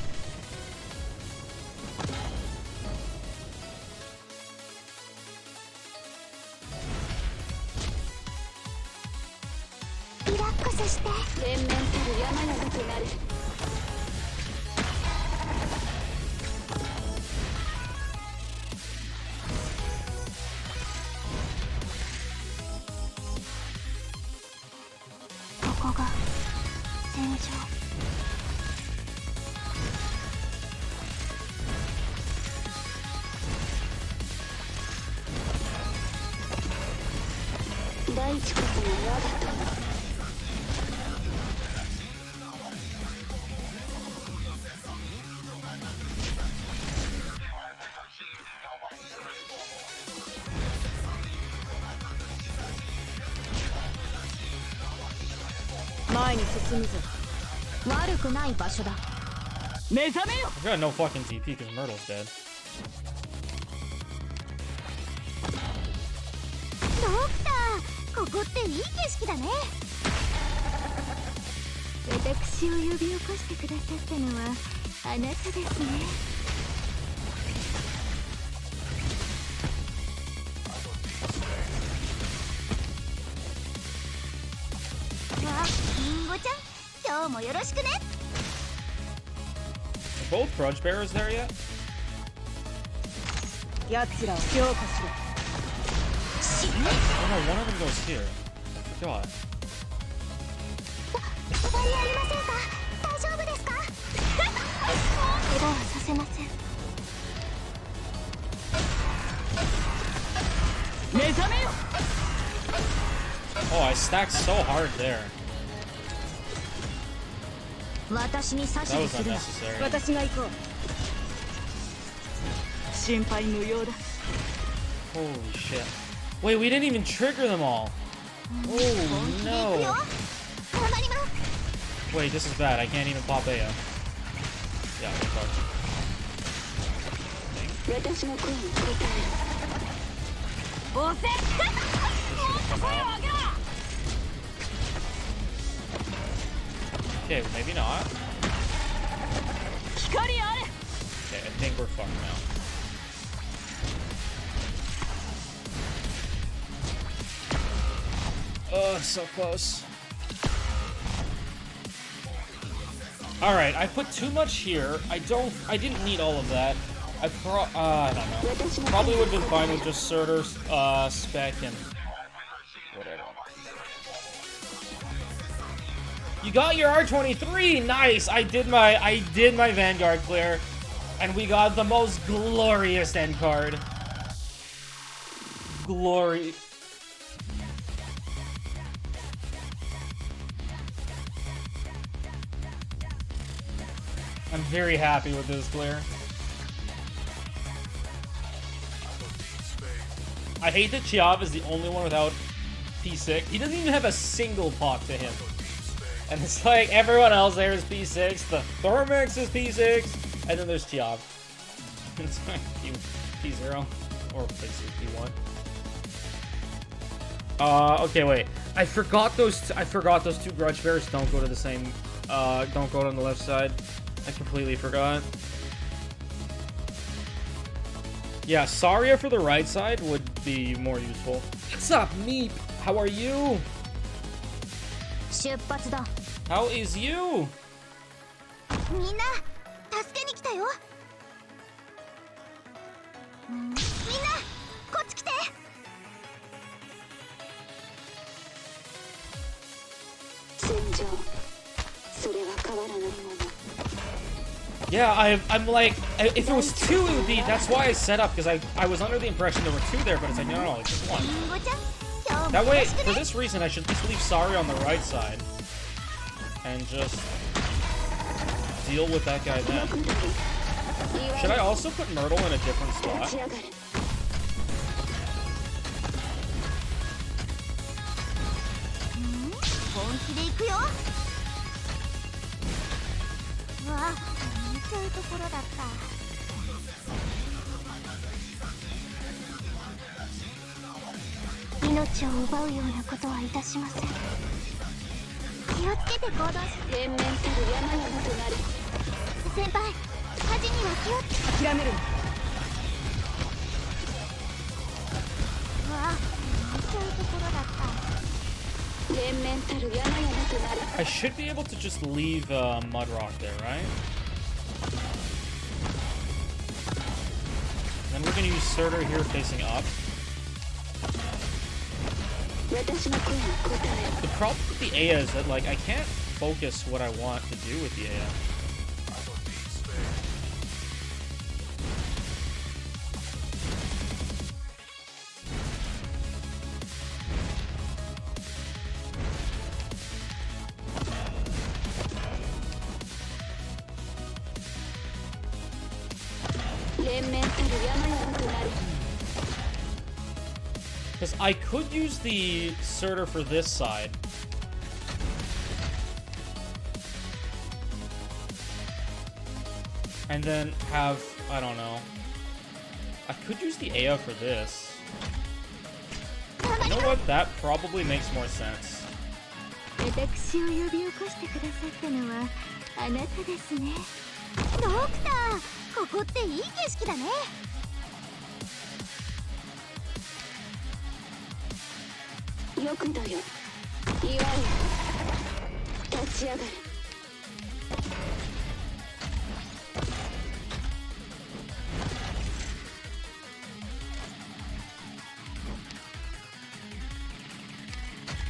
リラックスして。連綿たる山々となる。ここが戦場。大地こそが我が友。前に進むぞ。悪くない場所だ。目覚めよ。 I've got no fucking TP because Myrtle's dead. ドクター、ここっていい景色だね。私を呼び起こしてくださったのはあなたですね。わあ、リンゴちゃん、今日もよろしくね。 Are both Grudge Bearers there yet? 奴らを強化しろ。 Oh no, one of them goes here. I forgot. お場合ありませんか。大丈夫ですか。怪我はさせません。目覚めよ。 Oh, I stacked so hard there. 私に指 That 図 was するな。 unnecessary. 私が行こう。心配無用だ。 Holy shit. Wait, we didn't even trigger them all. Oh no. 頑張ります。 Wait, this is bad. I can't even pop A. Yeah, we'll touch. 私の声に答える。押せ。 Okay, maybe not. 光あれ。 Okay, I think we're fucked now. Oh, so close. Alright, I put too much here. I didn't need all of that. I don't know. Probably would have been fine with just Surtur, Spec, and whatever. You got your R23! Nice! I did my Vanguard clear. And we got the most glorious end card. Glory. I'm very happy with this clear. I hate that Chiav is the only one without P6. He doesn't even have a single pot to him. And it's like everyone else there is P6, the Thermix is P6, and then there's Chiav. It's like P0. Or basically P1. Okay, wait. I forgot those two Grudge Bears don't go to the same don't go on the left side. I completely forgot. Yeah, Saria for the right side would be more useful. What's up, Meep? How are you? 出発だ。 How is you? みんな助けに来たよ。みんなこっち来て。戦場。それは変わらないもの。 Yeah, I'm like, if there was two, it would be. That's why I set up, because I was under the impression there were two there, but it's like no, it's just one. That way, for this reason, I should just leave Sari on the right side and just deal with that guy then. Should I also put Myrtle in a different spot? I should be able to just leave Mudrock there, right? Then we're gonna use Surtur here facing up. The problem with the Aya is that, like, I can't focus what I want to do with the Aya. Because I could use the Surtur for this side. And then have, I don't know. I could use the Aya for this. You know what? That probably makes more sense. 私を呼び起こしてくださったのはあなたですね。ドクター、ここっていい景色だね。よくだよ。祝う。立ち上がる。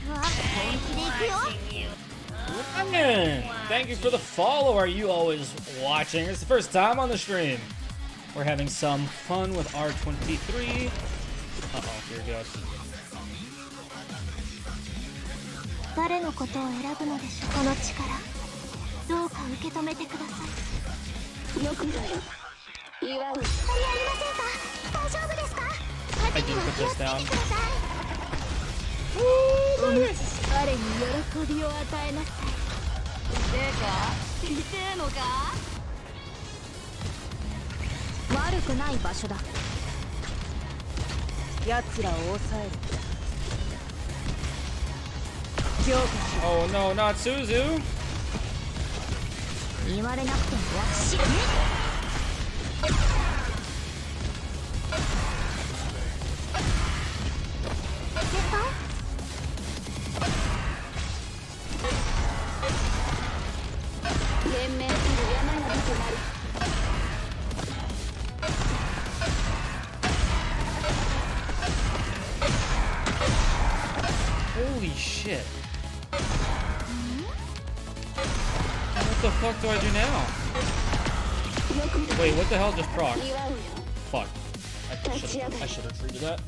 わ、本気で行くよ。Ryan, thank you for the follow. Are you always watching? It's the first time on the stream. We're having some fun with R23. Uh-oh, here it goes. 誰のことを選ぶのでしょう。この力、どうか受け止めてください。よくだよ。祝う。やりませんか？大丈夫ですか？ I didn't put this down. 彼に喜びを与えなさい。痛えのか？悪くない場所だ。奴らを抑える。 Oh no, not Suzu! 言われなくても私ね。先輩？ Holy shit. What the fuck do I do now? Wait, what the hell just procced? Fuck. I should have treated that.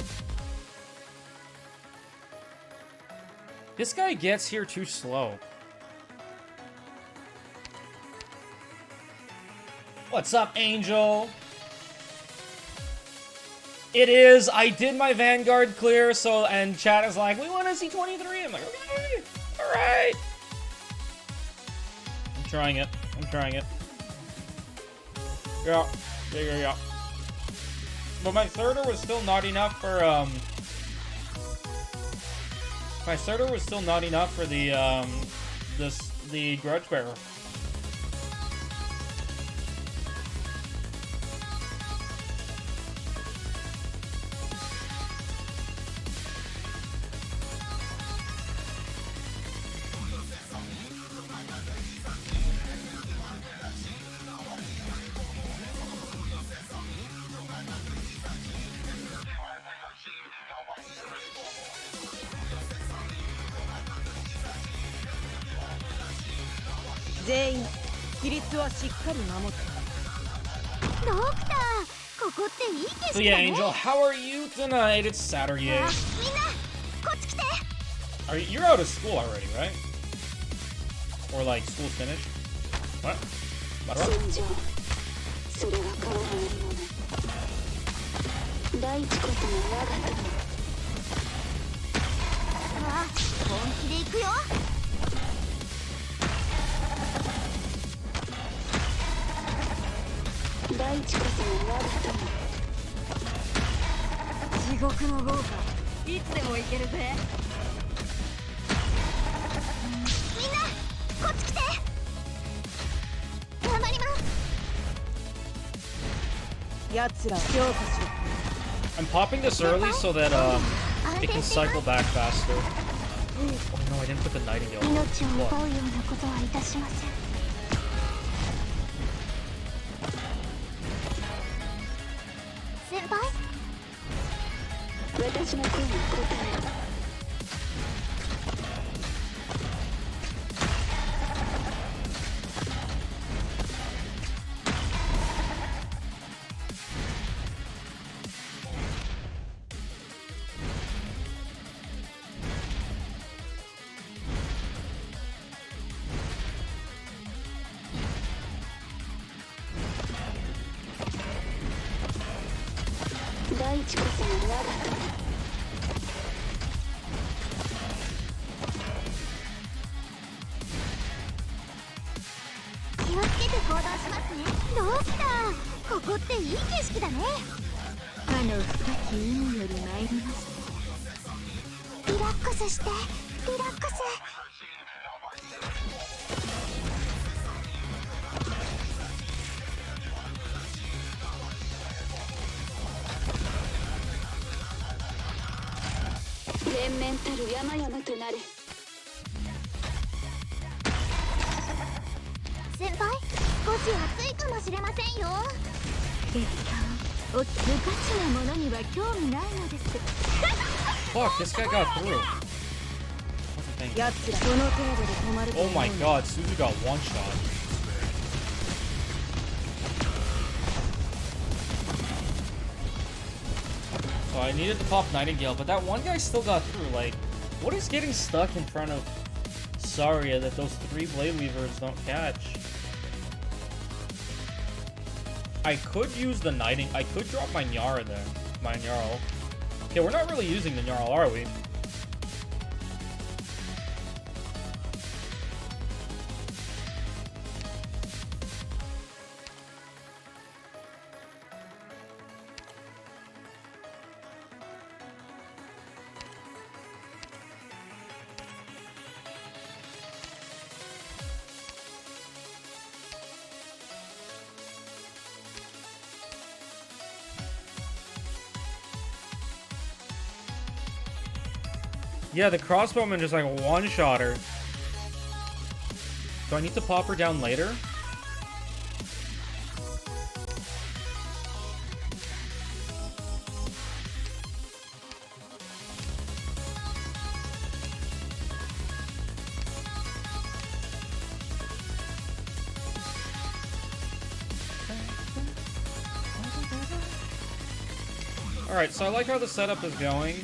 This guy gets here too slow. What's up, Angel? It is. I did my Vanguard clear, so, and chat is like, we want to see 23. I'm like, okay, alright. I'm trying it. I'm trying it. Yeah. Yeah. But my thirder was still not enough for, my thirder was still not enough for the, the Grudge Bearer. So yeah, Angel, how are you tonight? It's Saturday. You're out of school already, right? Or like school's finished? What? I'm popping this early so that it can cycle back faster. Oh no, I didn't put the Nightingale. Fuck, this guy got through. Oh my god, Suzu got one shot. So I needed to pop Nightingale, but that one guy still got through. Like, what is getting stuck in front of Saria that those 3 Blade Weavers don't catch? I could use the Nightingale. I could drop my Nyara there. My Nyarl. Okay, we're not really using the Nyarl, are we? Yeah, the crossbowman just like one-shot her. Do I need to pop her down later? Alright, so I like how the setup is going.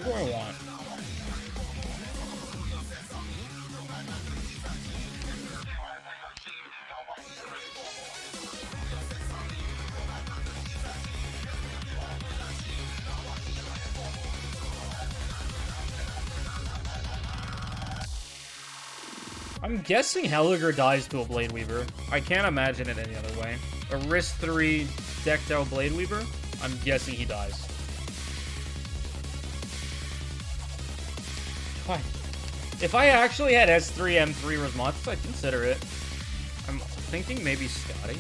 What do I want? I'm guessing Helliger dies to a Blade Weaver. I can't imagine it any other way. A Risk 3 decked out Blade Weaver? I'm guessing he dies. Why? If I actually had S3, M3 Resmontes, I'd consider it. I'm thinking maybe Scotty.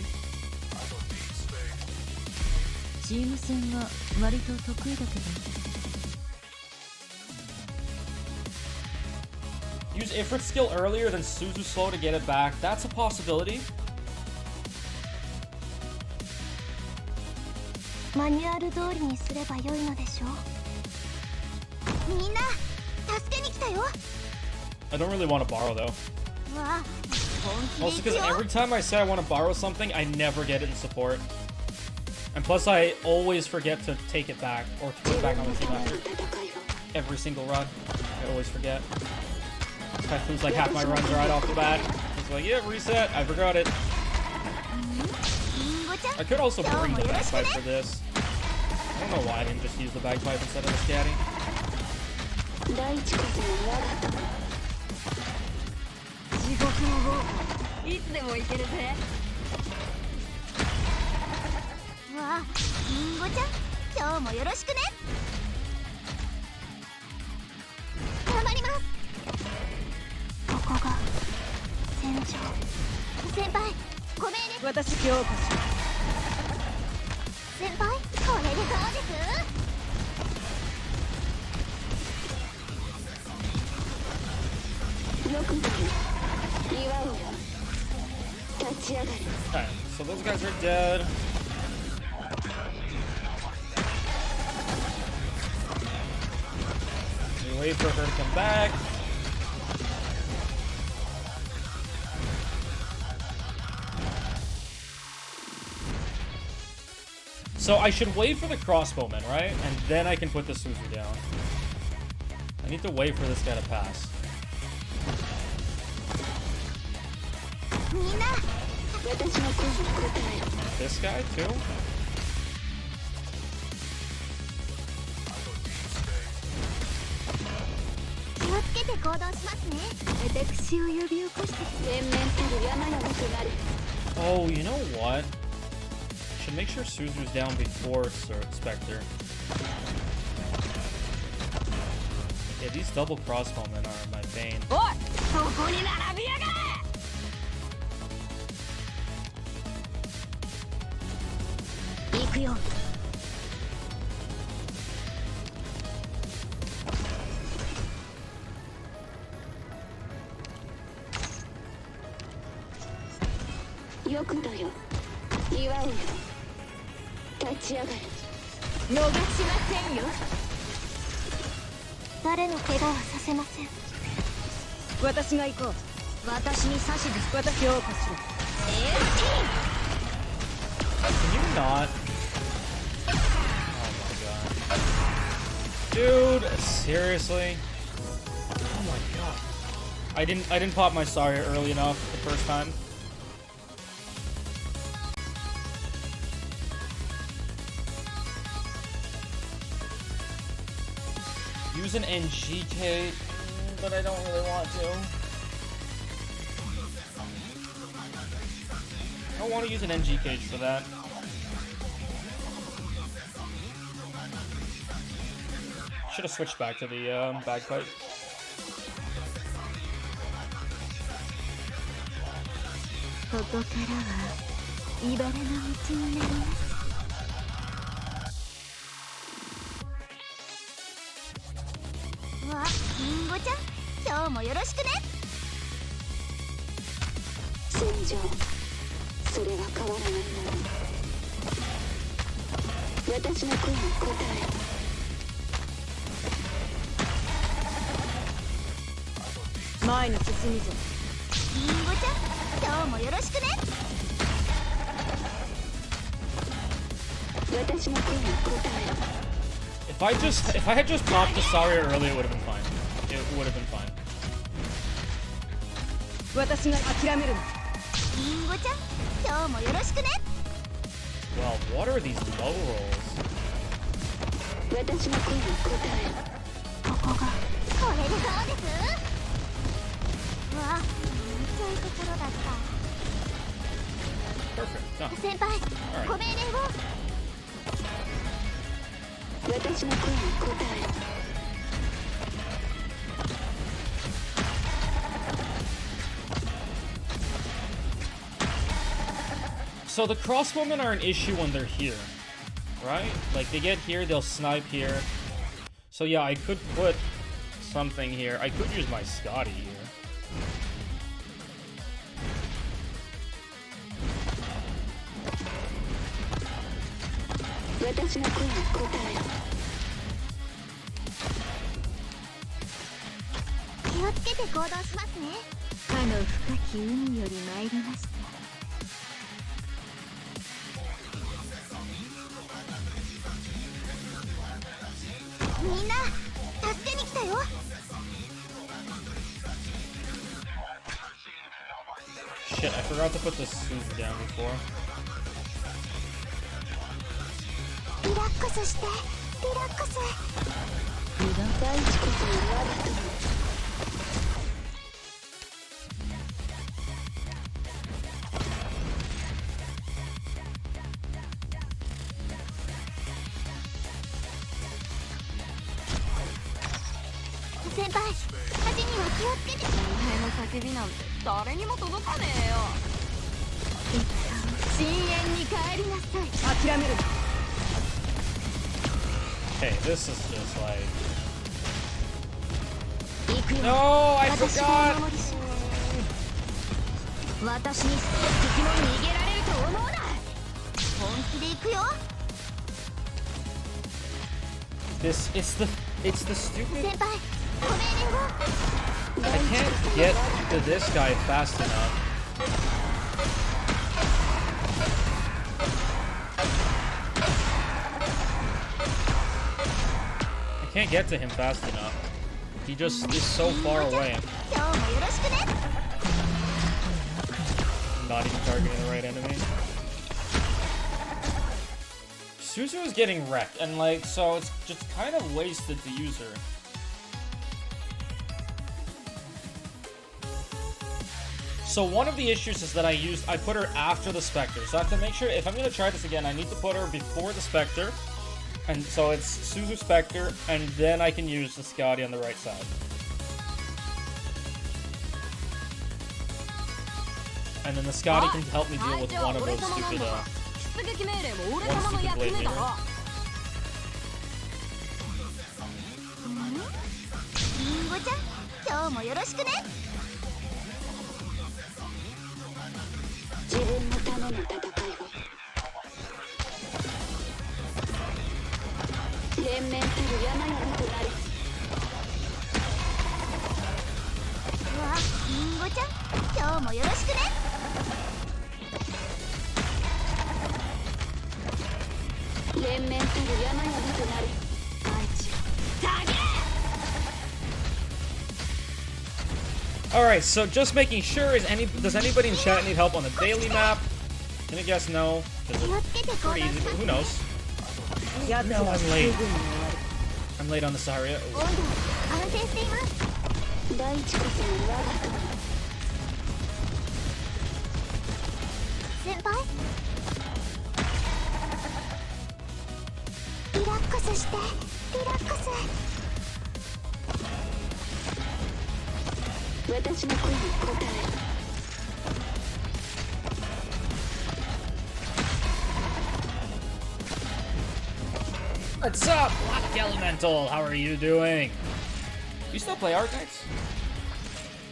Use Ifrit's skill earlier than Suzu's slow to get it back. That's a possibility. マニュアル通りにすれば良いのでしょう。みんな助けに来たよ。 I don't really want to borrow though. わあ、本 Also 気で because 行くよ。 every time I say I want to borrow something, I never get it in support. And plus I always forget to take it back or to put it back on the team after. Every single run. I always forget. Typhoon's like half my runs right off the bat. It's like, yeah, reset. I forgot it. I could also bring the bagpipe for this. I don't know why I didn't just use the bagpipe instead of the scatty. 地獄の豪いつでも行けるぜ。わあ、リンゴちゃん、今日もよろしくね。頑張ります。ここが戦場。先輩、ご命令。私今日こそ。先輩、これでどうです？ Alright, so those guys are dead. We wait for her to come back. So I should wait for the crossbowman, right? And then I can put the Suzu down. I need to wait for this guy to pass. This guy too? Oh, you know what? Should make sure Suzu's down before Spectre. Yeah, these double crossbowmen are my bane. Can you not? Oh my god. Dude, seriously? Oh my god. I didn't pop my Saria early enough the first time. Use an NGK, but I don't really want to. I don't want to use an NG cage for that. Should have switched back to the bagpipe. If I had just popped the Saria earlier, it would have been fine. It would have been fine. 私が諦めるな。リンゴちゃん、今日もよろしくね。 Well, what are these low rolls? 私の声に答える。ここがこれでどうです？わあ、そういうところだった。 Perfect. Done. 先輩、ご命令を。私の声に答える。 So the crossbowmen are an issue when they're here, right? Like they get here, they'll snipe here. So yeah, I could put something here. I could use my Scotty here. Shit, I forgot to put the suit down before. リラックスして、リラックス。大地こそ我が友。先輩、火事には気をつけて。お前の叫びなんて誰にも届かねえよ。深淵に帰りなさい。諦めるな。 Okay, this is just like... No, I forgot! It's the stupid... I can't get to this guy fast enough. I can't get to him fast enough. He just is so far away. Not even targeting the right enemy. Suzu is getting wrecked, and like, so it's just kind of wasted to use her. So one of the issues is that I put her after the Spectre. So I have to make sure, if I'm going to try this again, I need to put her before the Spectre. And so it's Suzu Spectre, and then I can use the Scotty on the right side. And then the Scotty can help me deal with one of those stupid, one stupid blade here. Alright, so just making sure, does anybody in chat need help on the daily map? Can I guess no? Because it's pretty easy, but who knows? No, I'm late. I'm late on the Saria. What's up, Black Elemental? How are you doing? You still play Archites?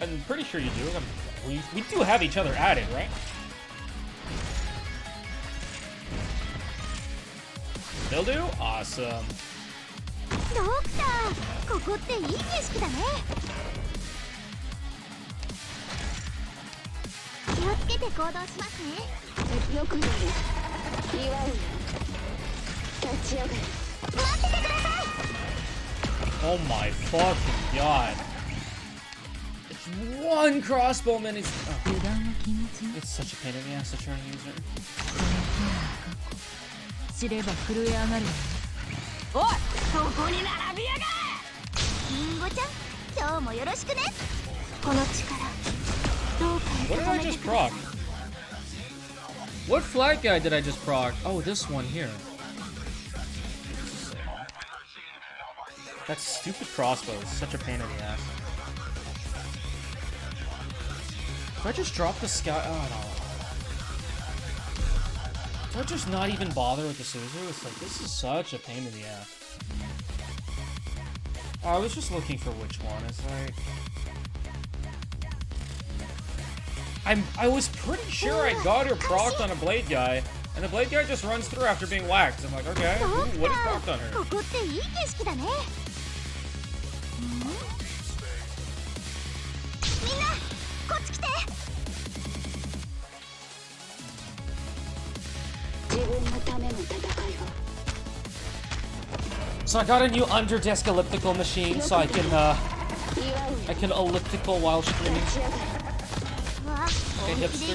I'm pretty sure you do. We do have each other added, right? Still do? Awesome. Oh my fucking god. It's one crossbow and it's... Oh. It's such a pain in the ass to try and use it. 知れば震え上がるおいそこに並びやがれリンゴちゃん今日もよろしくねこの力どうか What did I just proc? What flag guy did I just proc? Oh, this one here. That stupid crossbow is such a pain in the ass. Did I just drop the sky? Oh no. Did I just not even bother with the Suzu? It's like, this is such a pain in the ass. Oh, I was just looking for which one. It's like... I was pretty sure I got her procced on a blade guy, and the blade guy just runs through after being whacked. I'm like, okay, ooh, what is procced on her? ここっていい景色だねみんなこっち来て So I got a new under-desk elliptical machine, so I can elliptical while streaming. Okay, hipster.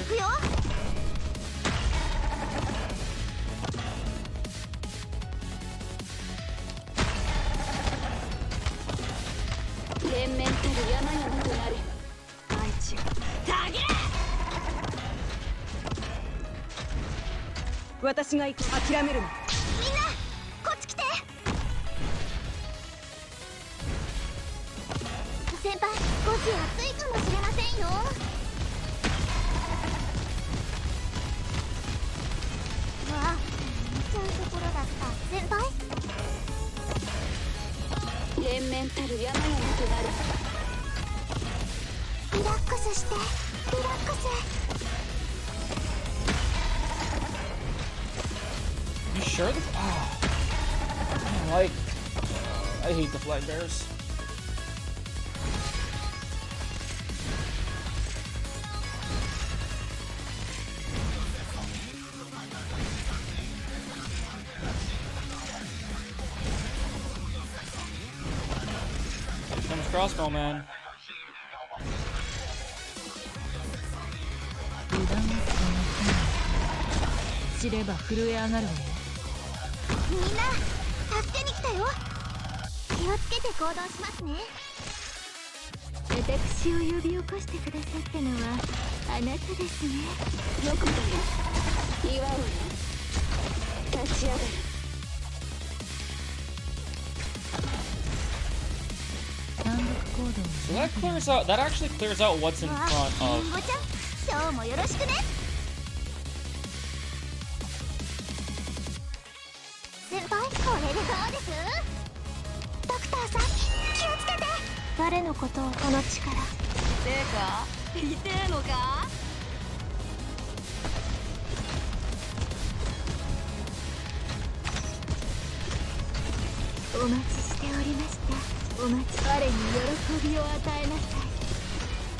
You sure? Oh, I hate the flag bearers. Here comes crossbow man. So that clears out. That actually clears out what's in front of.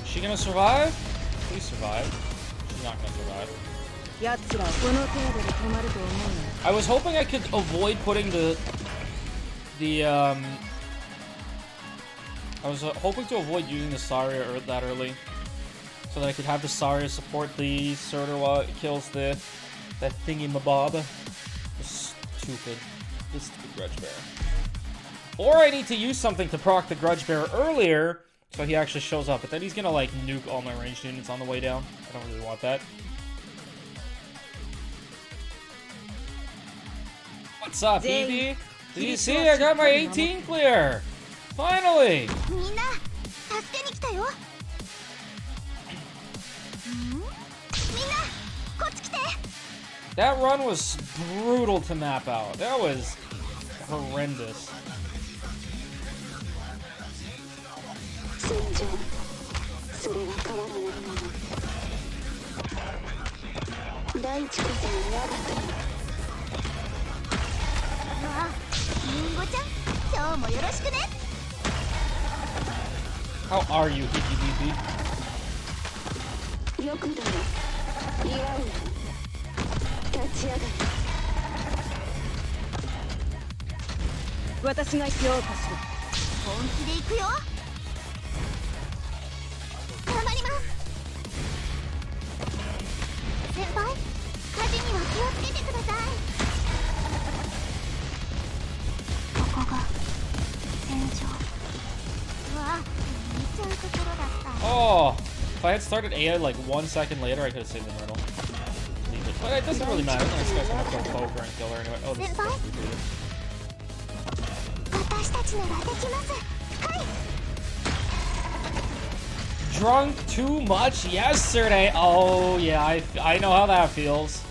Is she gonna survive? Please survive. She's not gonna survive. I was hoping I could avoid putting I was hoping to avoid using the Saria that early, so that I could have the Saria support the Surtur while it kills that thingy-mabob. This stupid Grudge Bearer. Or I need to use something to proc the Grudge Bearer earlier, so he actually shows up. But then he's gonna like nuke all my ranged units on the way down. I don't really want that. What's up, Evie? Did you see? I got my 18 clear! Finally! That run was brutal to map out. That was horrendous. How are you, Hiki 私が評価する。本気で行くよ。頑張ります。先輩、火事には気をつけてください。ここが戦場。うわ、見ちゃうところだった。 Oh, if I had started AI like 1 second later, I could have saved the middle. But it doesn't really matter. This guy's gonna go poker and kill her anyway. Oh, this is retreated. 私たちならできます。はい。 Drunk too much yesterday. Oh yeah, I know how that feels.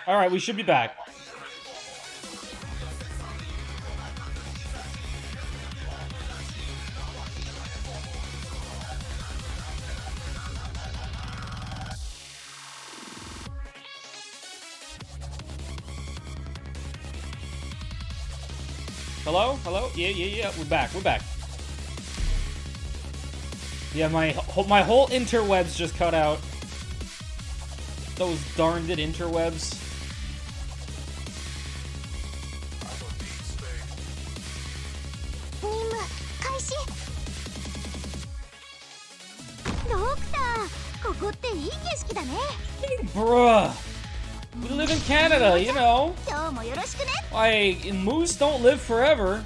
All right, we should be back. Hello? Hello? Yeah. We're back. Yeah, my whole interwebs just cut out. Those darned interwebs. Bruh. We live in Canada, you know. Like, moose don't live forever.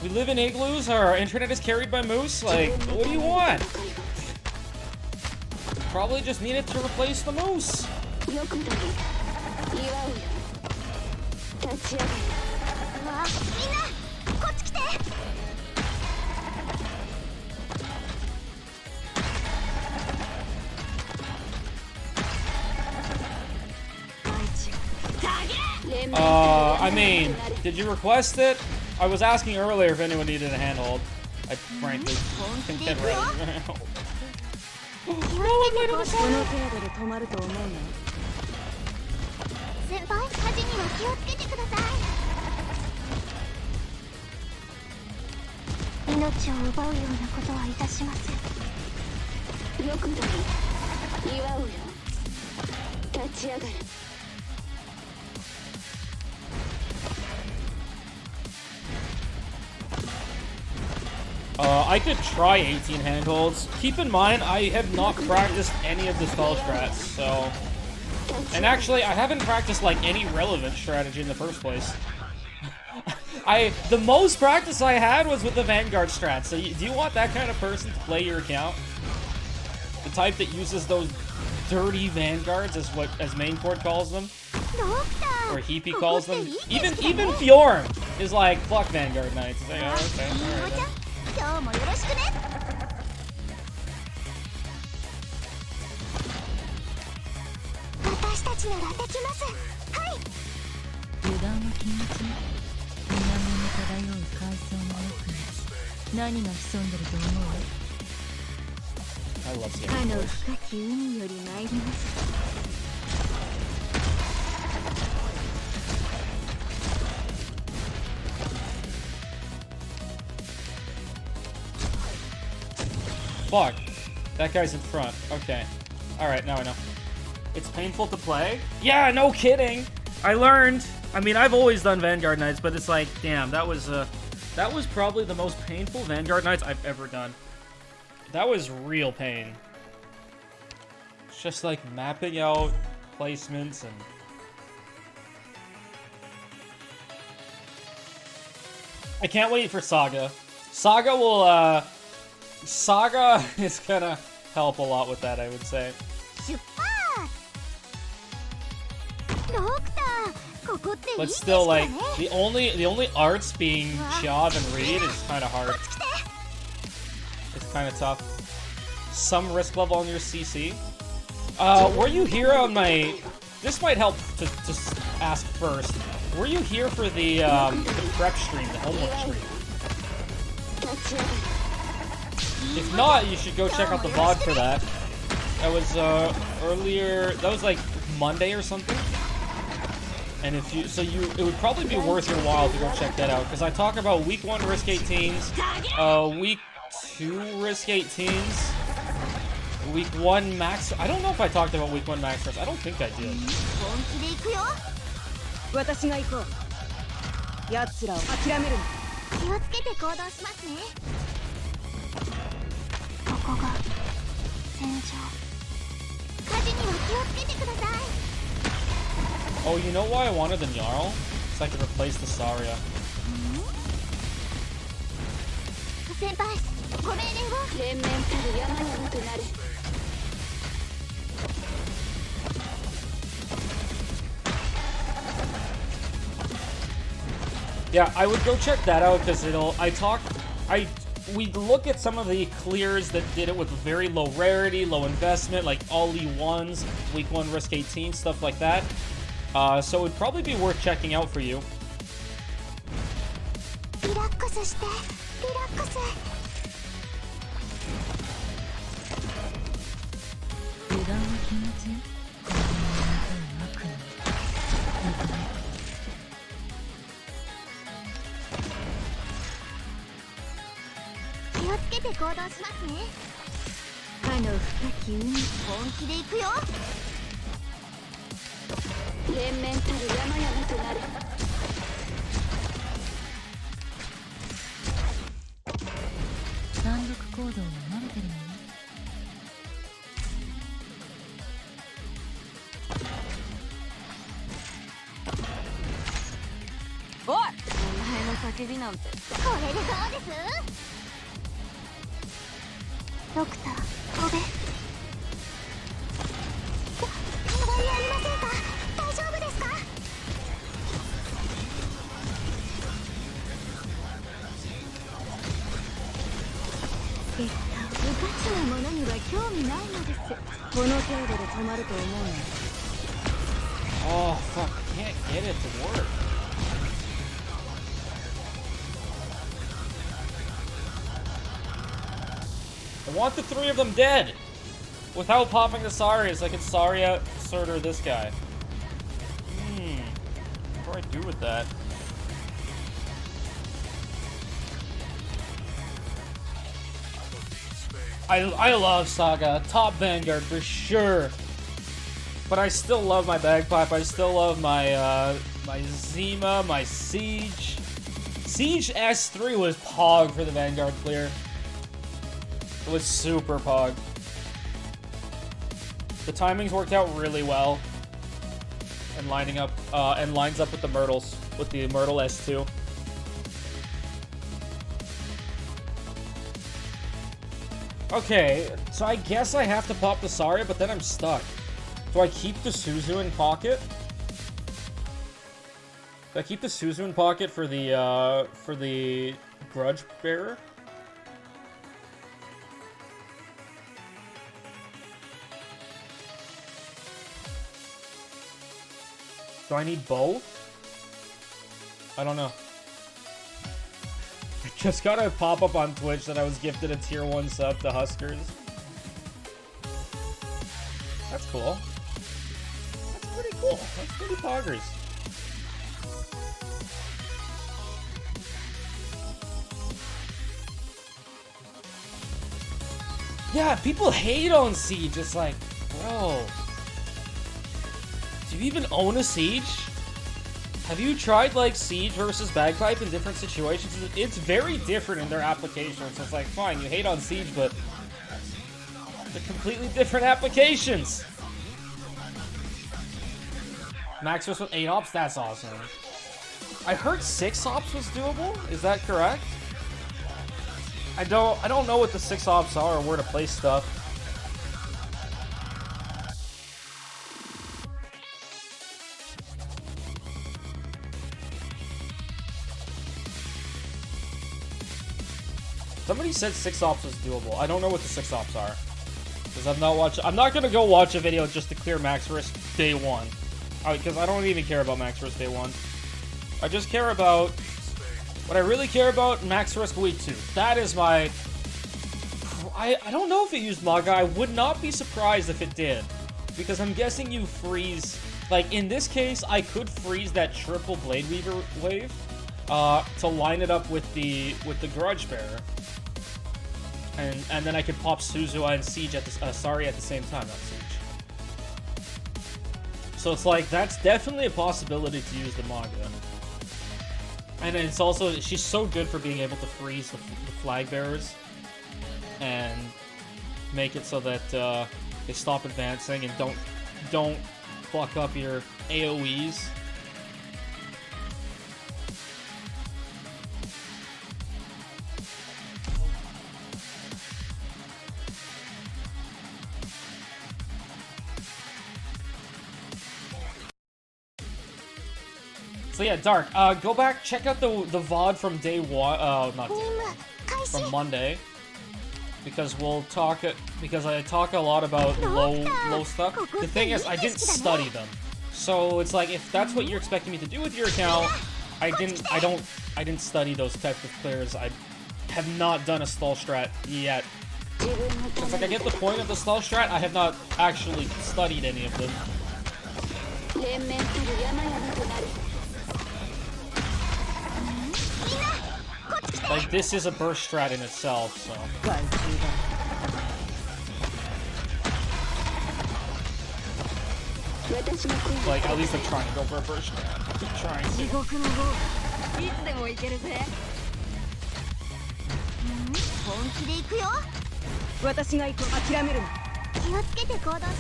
We live in igloos, our internet is carried by moose. Like, what do you want? Probably just needed to replace the moose. I mean, did you request it? I was asking earlier if anyone needed a handhold. I frankly can get ready now. I could try 18 handholds. Keep in mind, I have not practiced any of the stall strats, so... And actually, I haven't practiced, like, any relevant strategy in the first place. The most practice I had was with the Vanguard strat, so do you want that kind of person to play your account? The type that uses those dirty Vanguards, as main court calls them? Or Heapy calls them? Even Fjorm is like, fuck Vanguard Knights. Like, oh, okay, alright then. 今日もよろしくね。私たちならできます。はい。油断は禁物ね。水面に漂う海藻の奥に何が潜んでると思う？ I love seeing かの深き海より参ります。 Fuck. That guy's in front. Okay. Alright, now I know. It's painful to play? Yeah, no kidding! I learned. I mean, I've always done Vanguard Knights, but it's like, damn, that was probably the most painful Vanguard Knights I've ever done. That was real pain. It's just like mapping out placements and... I can't wait for Saga. Saga will, Saga is gonna help a lot with that, I would say. But still, like, the only arts being Chav and Reed is kind of hard. It's kind of tough. Some risk level on your CC. Were you here on my... This might help to ask first. Were you here for the prep stream, the homework stream? If not, you should go check out the VOD for that. That was earlier. That was like Monday or something. And if you, it would probably be worth your while to go check that out because I talk about week 1 Risk 18s, week 2 Risk 18s, week 1 Max. I don't know if I talked about week 1 Max Risk. I don't think I did. 私が行こう。奴らを諦めるな。気をつけて行動しますね。ここが戦場。火事には気をつけてください。 Oh, you know why I wanted the Jarl? So I could replace the Saria. 先輩、ご命令を。連綿たる山々となる。Yeah, I would go check that out because we look at some of the clears that did it with very low rarity, low investment, like all E1s, week 1 Risk 18, stuff like that. So it would probably be worth checking out for you. リラックスして、リラックス。油断は禁物よ。気をつけて行動しますね。かの深き海、本気で行くよ。連綿たる山々となる。単独行動は慣れてるのね。おい、お前の叫びなんて。これでどうです？ドクター、飛べ。問題ありませんか？大丈夫ですか？結果、無価値なものには興味ないのです。この程度で止まると思うの。 Oh, fuck. I can't get it to work. I want the 3 of them dead! Without popping the Sarias, I could Saria, Surtur, this guy. What do I do with that? I love Saga. Top Vanguard for sure. But I still love my Bagpipe. I still love my my Zima, my Siege. Siege S3 was pog for the Vanguard clear. It was super pog. The timings worked out really well. And lines up with the Myrtles, with the Myrtle S2. Okay, so I guess I have to pop the Saria, but then I'm stuck. Do I keep the Suzu in pocket? Do I keep the Suzu in pocket for the Grudge Bearer? Do I need both? I don't know. I just got a pop-up on Twitch that I was gifted a tier 1 sub to Huskers. That's cool. That's pretty cool. That's pretty poggers. Yeah, people hate on Siege. It's like, bro. Do you even own a Siege? Have you tried, like, Siege versus Bagpipe in different situations? It's very different in their applications. It's like, fine, you hate on Siege, but they're completely different applications. Max Risk with 8 ops? That's awesome. I heard 6 ops was doable? Is that correct? I don't know what the 6 ops are or where to place stuff. Somebody said 6 ops was doable. I don't know what the 6 ops are. Because I'm not gonna go watch a video just to clear Max Risk day 1. Because I don't even care about Max Risk Day 1. I just care about... What I really care about, Max Risk Week 2. That is my... I don't know if it used Maga. I would not be surprised if it did. Because I'm guessing you freeze... Like, in this case, I could freeze that triple Blade Weaver wave to line it up with the Grudge Bearer. And then I could pop Suzuha and Siege at the... Sorry, at the same time, not Siege. So it's like, that's definitely a possibility to use the Maga. And it's also, she's so good for being able to freeze the flag bearers and make it so that they stop advancing and don't fuck up your AoEs. So yeah, Dark, go back, check out the VOD from day one, not day one, from Monday. Because we'll talk, because I talk a lot about low stuff. The thing is, I didn't study them. So it's like, if that's what you're expecting me to do with your account, I didn't study those types of players. I have not done a stall strat yet. It's like, I get the point of the stall strat, I have not actually studied any of them. Like, this is a burst strat in itself, so... Like, at least I'm trying to go for a burst strat. I'm trying to.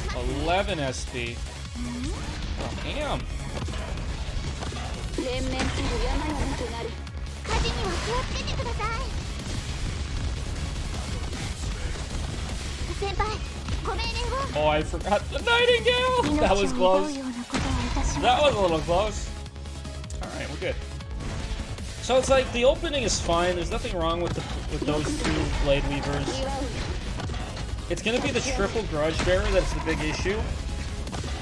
Mm-hmm. 11 SP. Oh, damn. Oh, I forgot the Nightingale! That was close. That was a little close. Alright, we're good. So it's like, the opening is fine. There's nothing wrong with those two Blade Weavers. It's gonna be the triple Grudge Bearer that's the big issue.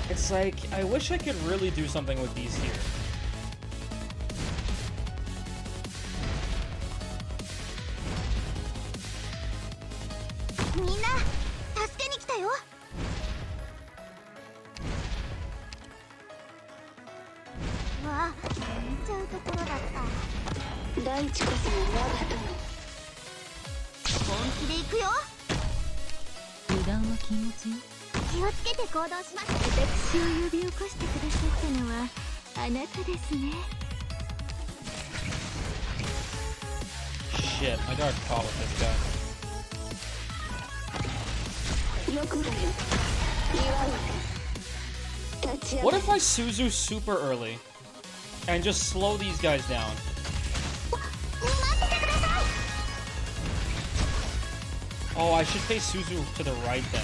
It's like, I wish I could really do something with these here. Shit, I got caught with this guy. What if I Suzu super early and just slow these guys down? Oh, I should face Suzu to the right then.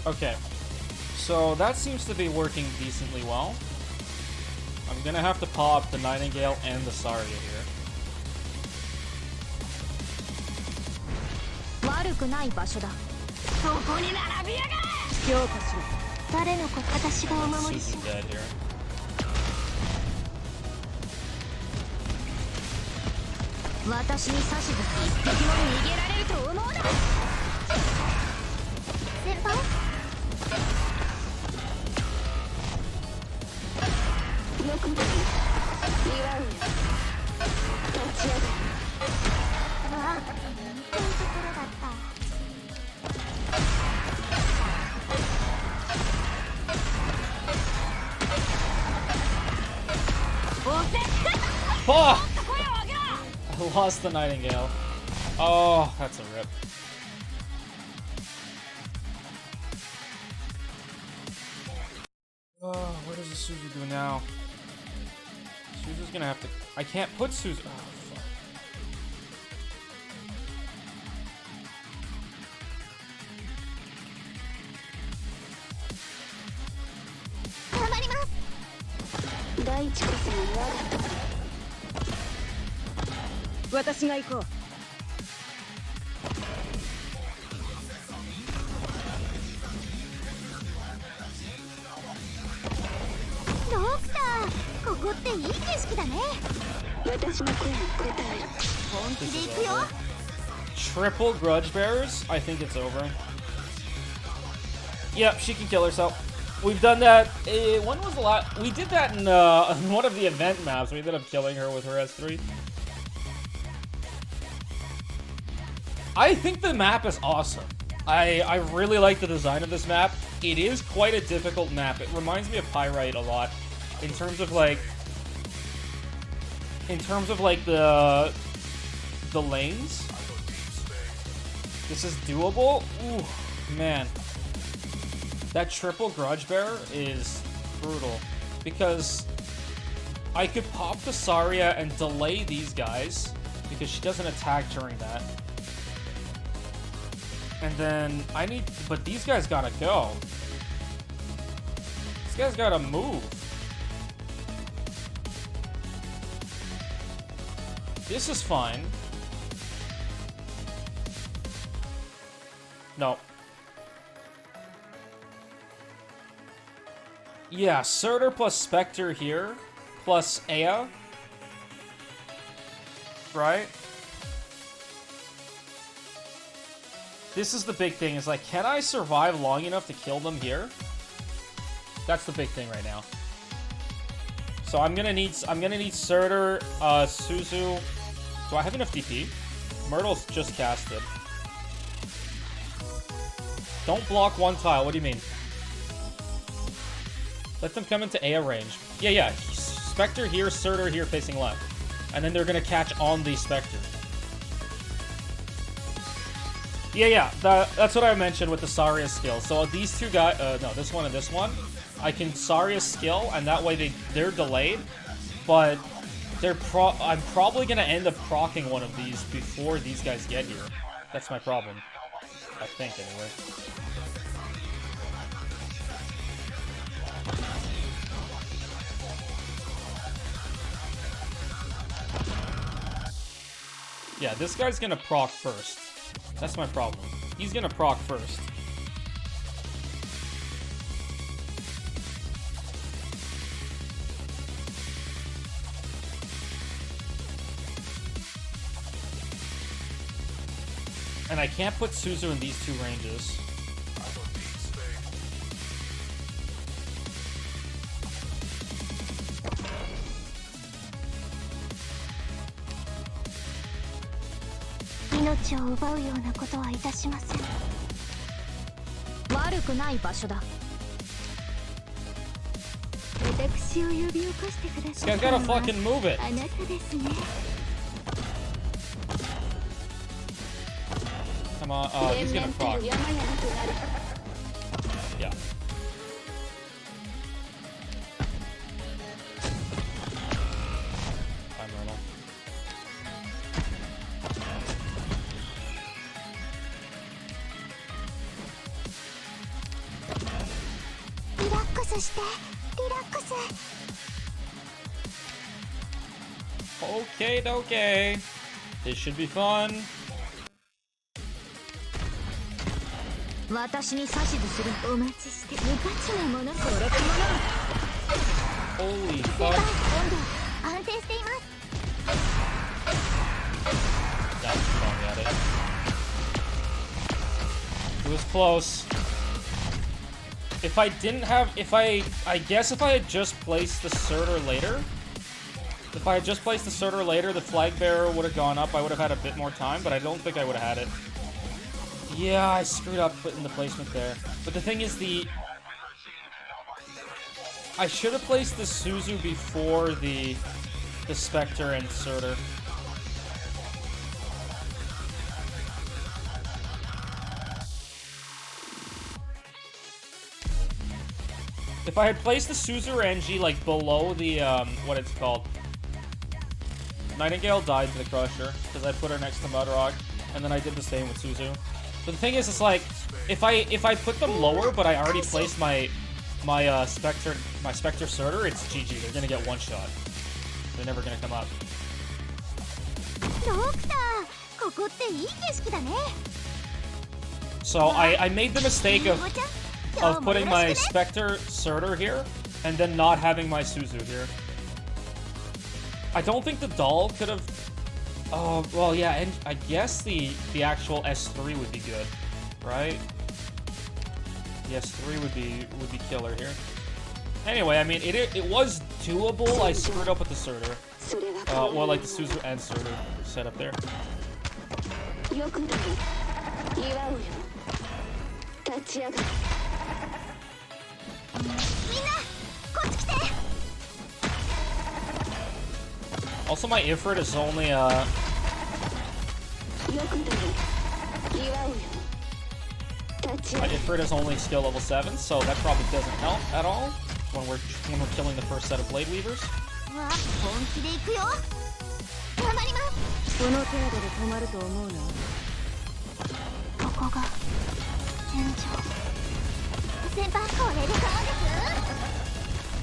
Okay, so that seems to be working decently well. I'm gonna have to pop the Nightingale and the Saria here. Suzu's dead here. Fuck! I lost the Nightingale. Oh, that's a rip. Oh, what does the Suzu do now? Suzu's gonna have to... I can't put Suzu... Oh, fuck. Triple grudge bearers? I think it's over. Yep, she can kill herself. We've done that. When was the last? We did that in one of the event maps. We ended up killing her with her S3. I think the map is awesome. I really like the design of this map. It is quite a difficult map. It reminds me of Pyrite a lot in terms of like the lanes. This is doable. Ooh, man. That triple grudge bearer is brutal because I could pop the Saria and delay these guys because she doesn't attack during that. And then I need, but these guys gotta go. These guys gotta move. This is fine. No. Yeah, Surtur plus Spectre here, plus Aya. Right? This is the big thing, is like, can I survive long enough to kill them here? That's the big thing right now. So I'm gonna need Surtur, Suzu. Do I have enough DP? Myrtle's just casted. Don't block one tile, what do you mean? Let them come into Aya range. Yeah. Spectre here, Surtur here facing left. And then they're gonna catch on the Spectre. Yeah, that's what I mentioned with the Saria skill. So these two guys, no, this one and this one, I can Saria skill, and that way they're delayed, but I'm probably gonna end up proccing one of these before these guys get here. That's my problem. I think, anyway. Yeah, this guy's gonna proc first. That's my problem. He's gonna proc first. And I can't put Suzu in these two ranges. This guy's gotta fucking move it. Come on, he's gonna proc. Yeah. Bye, Myrtle. Okay. This should be fun. Holy fuck. That's strong at it. It was close. I guess if I had just placed the Surtur later, the flag bearer would have gone up. I would have had a bit more time, but I don't think I would have had it. Yeah, I screwed up putting the placement there. But the thing is, I should have placed the Suzu before the Spectre and Surtur. If I had placed the Suzu Renji, like, below the, what it's called. Nightingale died to the Crusher, because I put her next to Mudrock, and then I did the same with Suzu. But the thing is, it's like, if I put them lower, but I already placed my Spectre Surtur, it's GG. They're gonna get one shot. They're never gonna come up. So I made the mistake of putting my Spectre Surtur here, and then not having my Suzu here. I don't think the doll could have... Oh, well, yeah, and I guess the actual S3 would be good, right? The S3 would be killer here. Anyway, I mean, it was doable. I screwed up with the Surtur. Well, like the Suzu and Surtur set up there. Also, my Ifrit is only, my Ifrit is only skill level 7, so that probably doesn't help at all when we're killing the first set of Blade Weavers.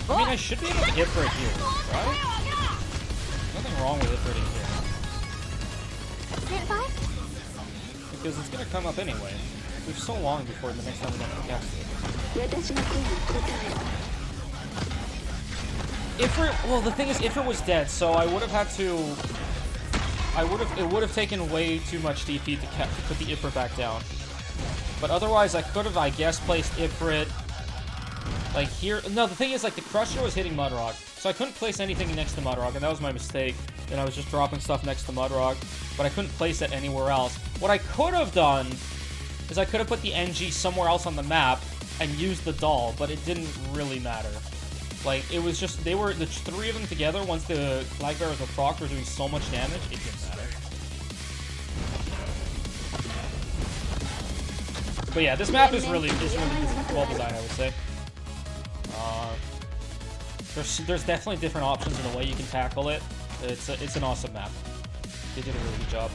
I mean, I should be able to Ifrit here, right? Nothing wrong with Ifrit here. Because it's gonna come up anyway. There's so long before the next time we have to cast it. Ifrit, well, the thing is, Ifrit was dead, so I would have had to... it would have taken way too much DP to put the Ifrit back down. But otherwise, I could have, I guess, placed Ifrit... like here... No, the thing is, like, the Crusher was hitting Mudrock, so I couldn't place anything next to Mudrock, and that was my mistake. And I was just dropping stuff next to Mudrock, but I couldn't place it anywhere else. What I could have done is I could have put the NG somewhere else on the map and used the doll, but it didn't really matter. Like, it was just, the three of them together, once the Flag Bearers were procced, were doing so much damage, it didn't matter. But yeah, this map is really well designed, I would say. There's definitely different options in the way you can tackle it. It's an awesome map. They did a really good job.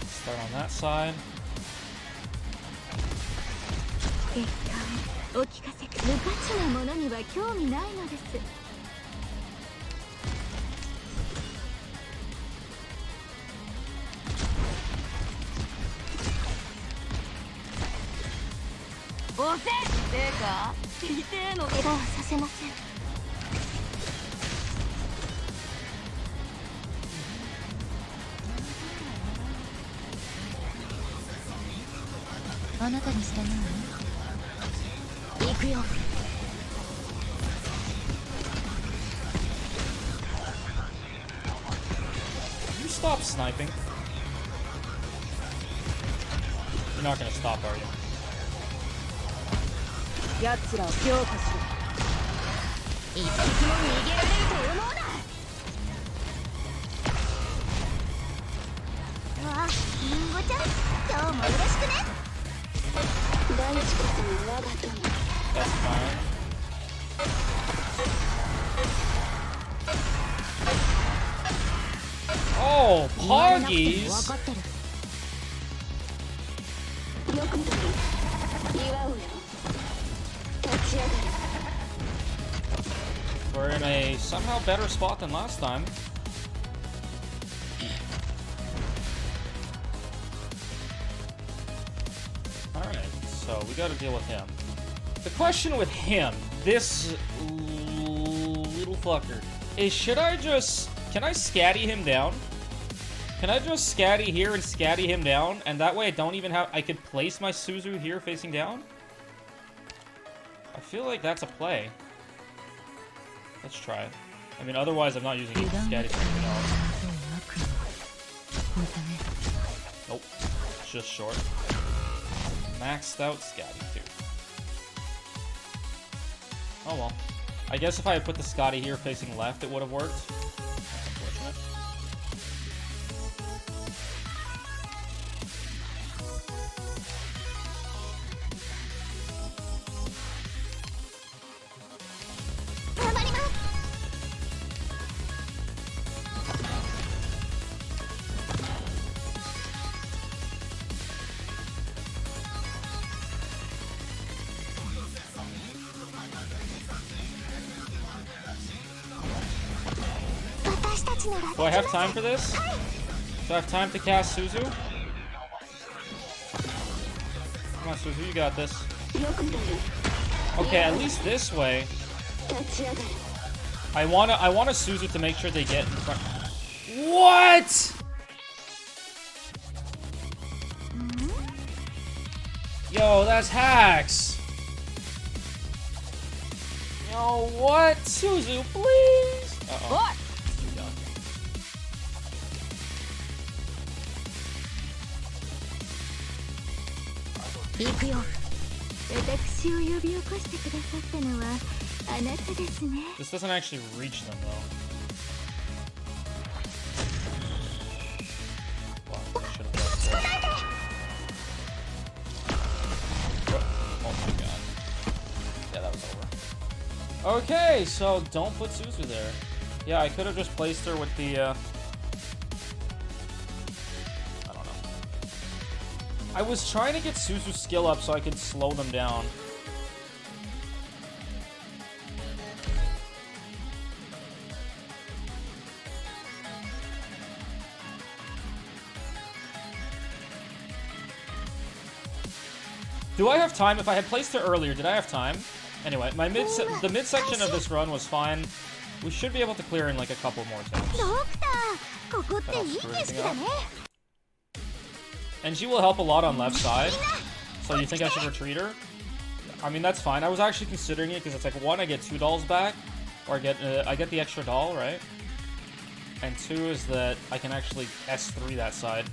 Start on that side. You stop sniping. You're not gonna stop, are you? That's fine. Oh, Poggies! We're in a somehow better spot than last time. Alright, so we gotta deal with him. The question with him, this little fucker, is should I just... Can I scatty him down? Can I just scatty here and scatty him down? And that way I don't even have... I could place my Suzu here facing down? I feel like that's a play. Let's try it. I mean, otherwise I'm not using Scatty for anything else. Nope. It's just short. Maxed out Scatty too. Oh well. I guess if I had put the Scotty here facing left, it would have worked. Unfortunate. Do I have time for this? Do I have time to cast Suzu? Come on, Suzu, you got this. Okay, at least this way. I want a Suzu to make sure they get in front. What? Yo, that's hacks. Yo, what? Suzu, please. Uh-oh. This doesn't actually reach them though. Wow, I should have done that. Oh my god. Yeah, that was over. Okay, so don't put Suzu there. Yeah, I could have just placed her with the I was trying to get Suzu's skill up so I could slow them down. Do I have time? If I had placed her earlier, did I have time? Anyway, the midsection of this run was fine. We should be able to clear in like a couple more times. And she will help a lot on left side. So you think I should retreat her? I mean, that's fine. I was actually considering it because it's like, one, I get 2 dolls back. Or I get the extra doll, right? And 2 is that I can actually S3 that side.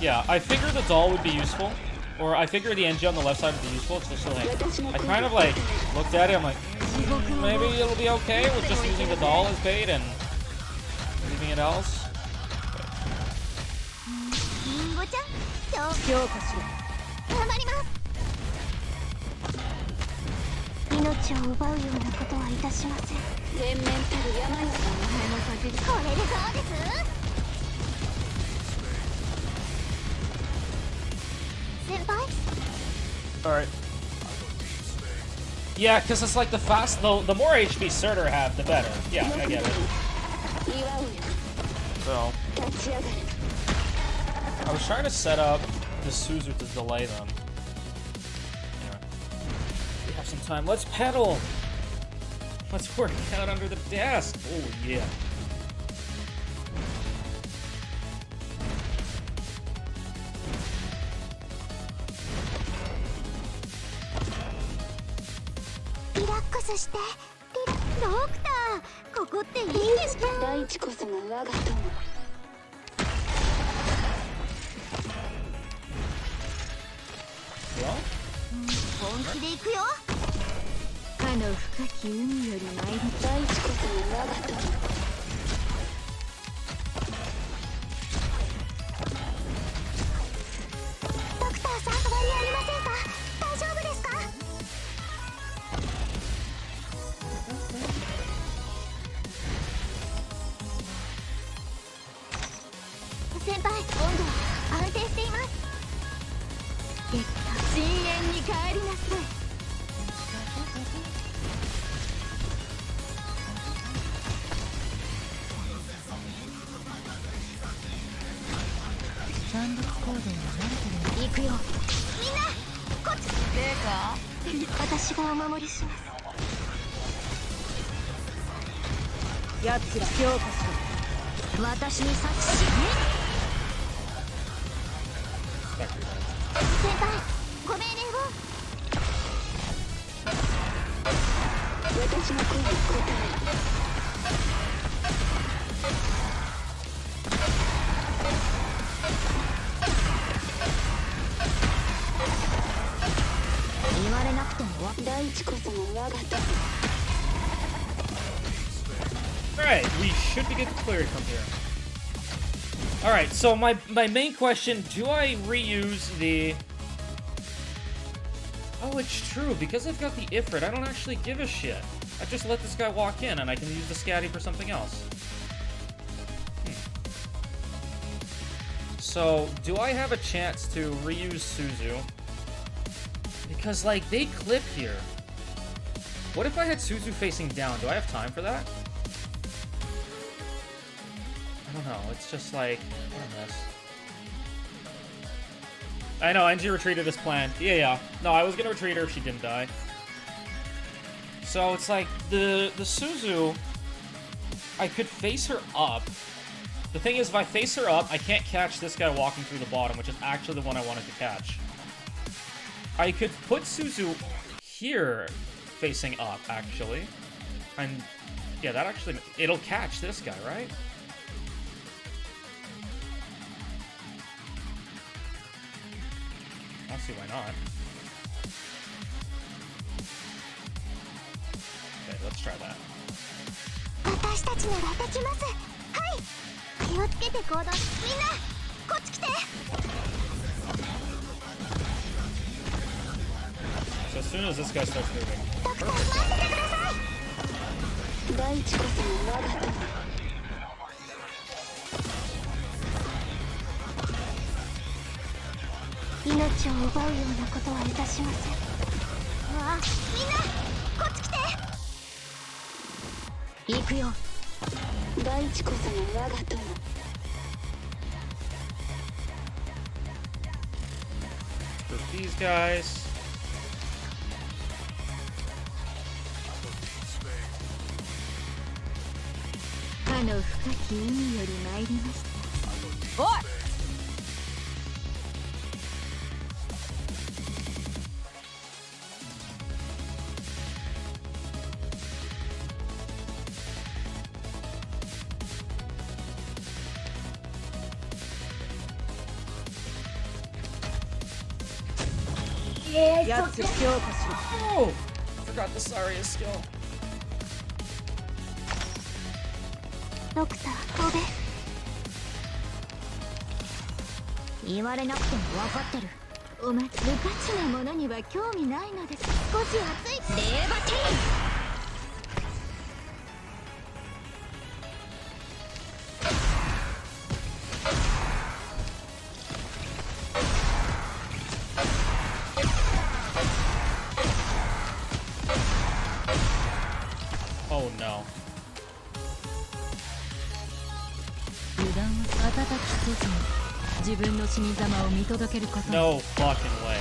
Yeah, I figured the doll would be useful. Or I figured the NG on the left side would be useful. It's just like, I kind of like looked at it, I'm like, maybe it'll be okay with just using the doll as bait and leaving it else. Alright. Yeah, because it's like the more HP Surtur have, the better. Yeah, I get it. So, I was trying to set up the Suzu to delay them. Anyway, we have some time. Let's pedal! Let's work out under the desk! Oh, yeah. 行くよ。みんなこっち。私がお守りします。奴ら強化しろ。私に察し。先輩、ご命令を。私の声に応え。言われなくても大地こそが我が友。 Alright, we should be good to clear it from here. Alright, so my main question, do I reuse the... Oh, it's true, because I've got the Ifrit, I don't actually give a shit. I just let this guy walk in, and I can use the Scatty for something else. So, do I have a chance to reuse Suzu? Because, like, they clip here. What if I had Suzu facing down? Do I have time for that? I don't know, it's just like, what a mess. I know, NG retreated as planned. Yeah. No, I was gonna retreat her if she didn't die. So it's like, the Suzu, I could face her up. The thing is, if I face her up, I can't catch this guy walking through the bottom, which is actually the one I wanted to catch. I could put Suzu here, facing up, actually. And, yeah, that actually, it'll catch this guy, right? I don't see why not. Okay, let's try that. 私たちならできます。はい。気をつけて行動。みんなこっち来て。 So as soon as this guy starts moving. ドクター待っててください。大地こそが我が友。命を奪うようなことはいたしません。ああ、みんなこっち来て。行くよ。大地こそが我が友。 For these guys. かの深き海より参りました。おい。 Oh, I forgot the Saria skill. ドクター、オベ。言われなくても分かってる。お前、無価値なものには興味ないのです。少し熱い。レーバテイン。 Oh no. No fucking way.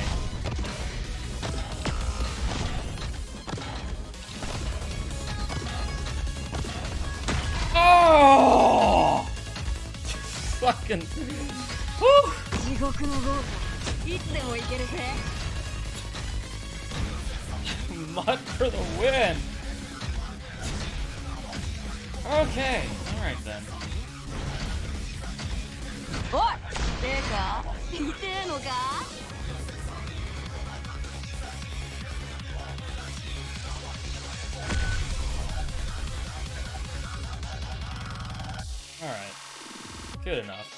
Oh! Fucking. Whew. 地獄の豪華。いつでも行けるぜ。 Mud for the win. Okay, alright then. おい、てか、痛えのか？ Alright. Good enough.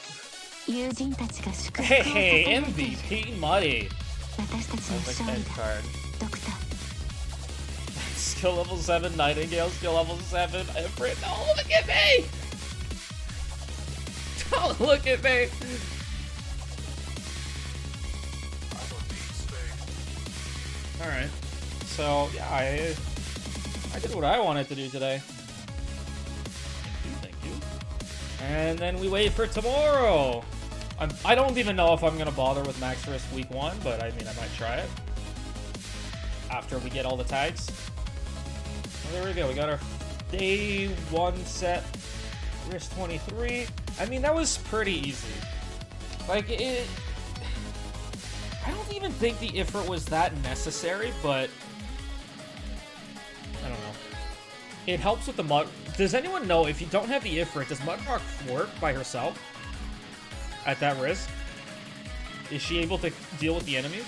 友人たちが祝福を Hey, MVP Muddy! 私たちの That's 勝 like 利 end だ。 card. ドクター。 Skill level 7, Nightingale, skill level 7, Everett. Oh, look at me! Don't look at me! Alright. So, yeah, I did what I wanted to do today. Thank you. And then we wait for tomorrow! I don't even know if I'm gonna bother with max wrist week 1, but I mean, I might try it after we get all the tags. Well, there we go. We got our day 1 set, wrist 23. I mean, that was pretty easy. Like, I don't even think the Ifrit was that necessary, but I don't know. It helps with the mud. Does anyone know, if you don't have the Ifrit, does Mudrock work by herself at that risk? Is she able to deal with the enemies?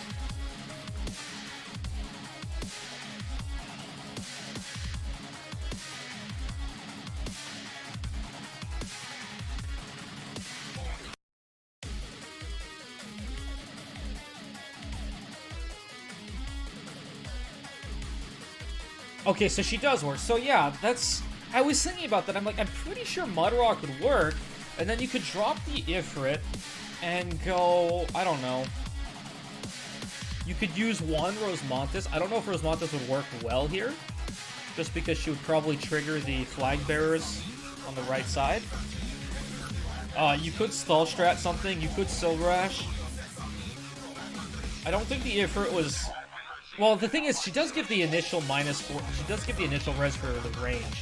Okay, so she does work. So yeah, that's... I was thinking about that. I'm like, I'm pretty sure Mudrock would work. And then you could drop the Ifrit and go... I don't know. You could use one Rosemontis. I don't know if Rosemontis would work well here. Just because she would probably trigger the flag bearers on the right side. You could stall strat something. You could Silver Ash. I don't think the Ifrit was... Well, the thing is, she does give the initial -4. She does give the initial res for the range.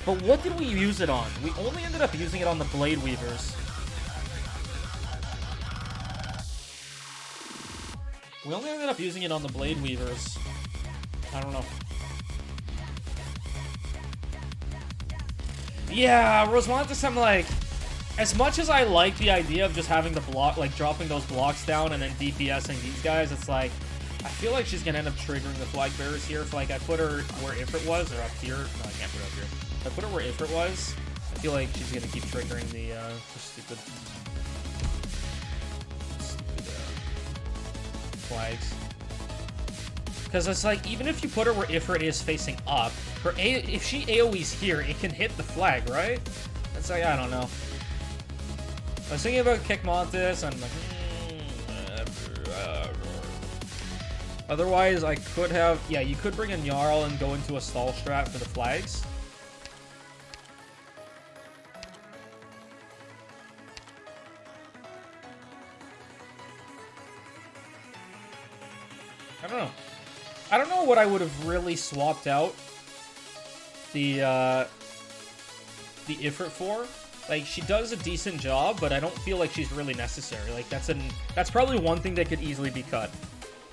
But what did we use it on? We only ended up using it on the Blade Weavers. We only ended up using it on the Blade Weavers. I don't know. Yeah, Rosemontis, I'm like... As much as I like the idea of just having the block, like dropping those blocks down and then DPSing these guys, it's like... I feel like she's gonna end up triggering the flag bearers here. If like I put her where Ifrit was, or up here. No, I can't put her up here. If I put her where Ifrit was, I feel like she's gonna keep triggering the stupid flags. Because it's like, even if you put her where Ifrit is facing up, if she AoE's here, it can hit the flag, right? It's like, I don't know. I was thinking about Kick Montis, and I'm like, otherwise, I could have... Yeah, you could bring a Jarl and go into a stall strat for the flags. I don't know. I don't know what I would have really swapped out the Ifrit for. Like, she does a decent job, but I don't feel like she's really necessary. Like, that's probably one thing that could easily be cut.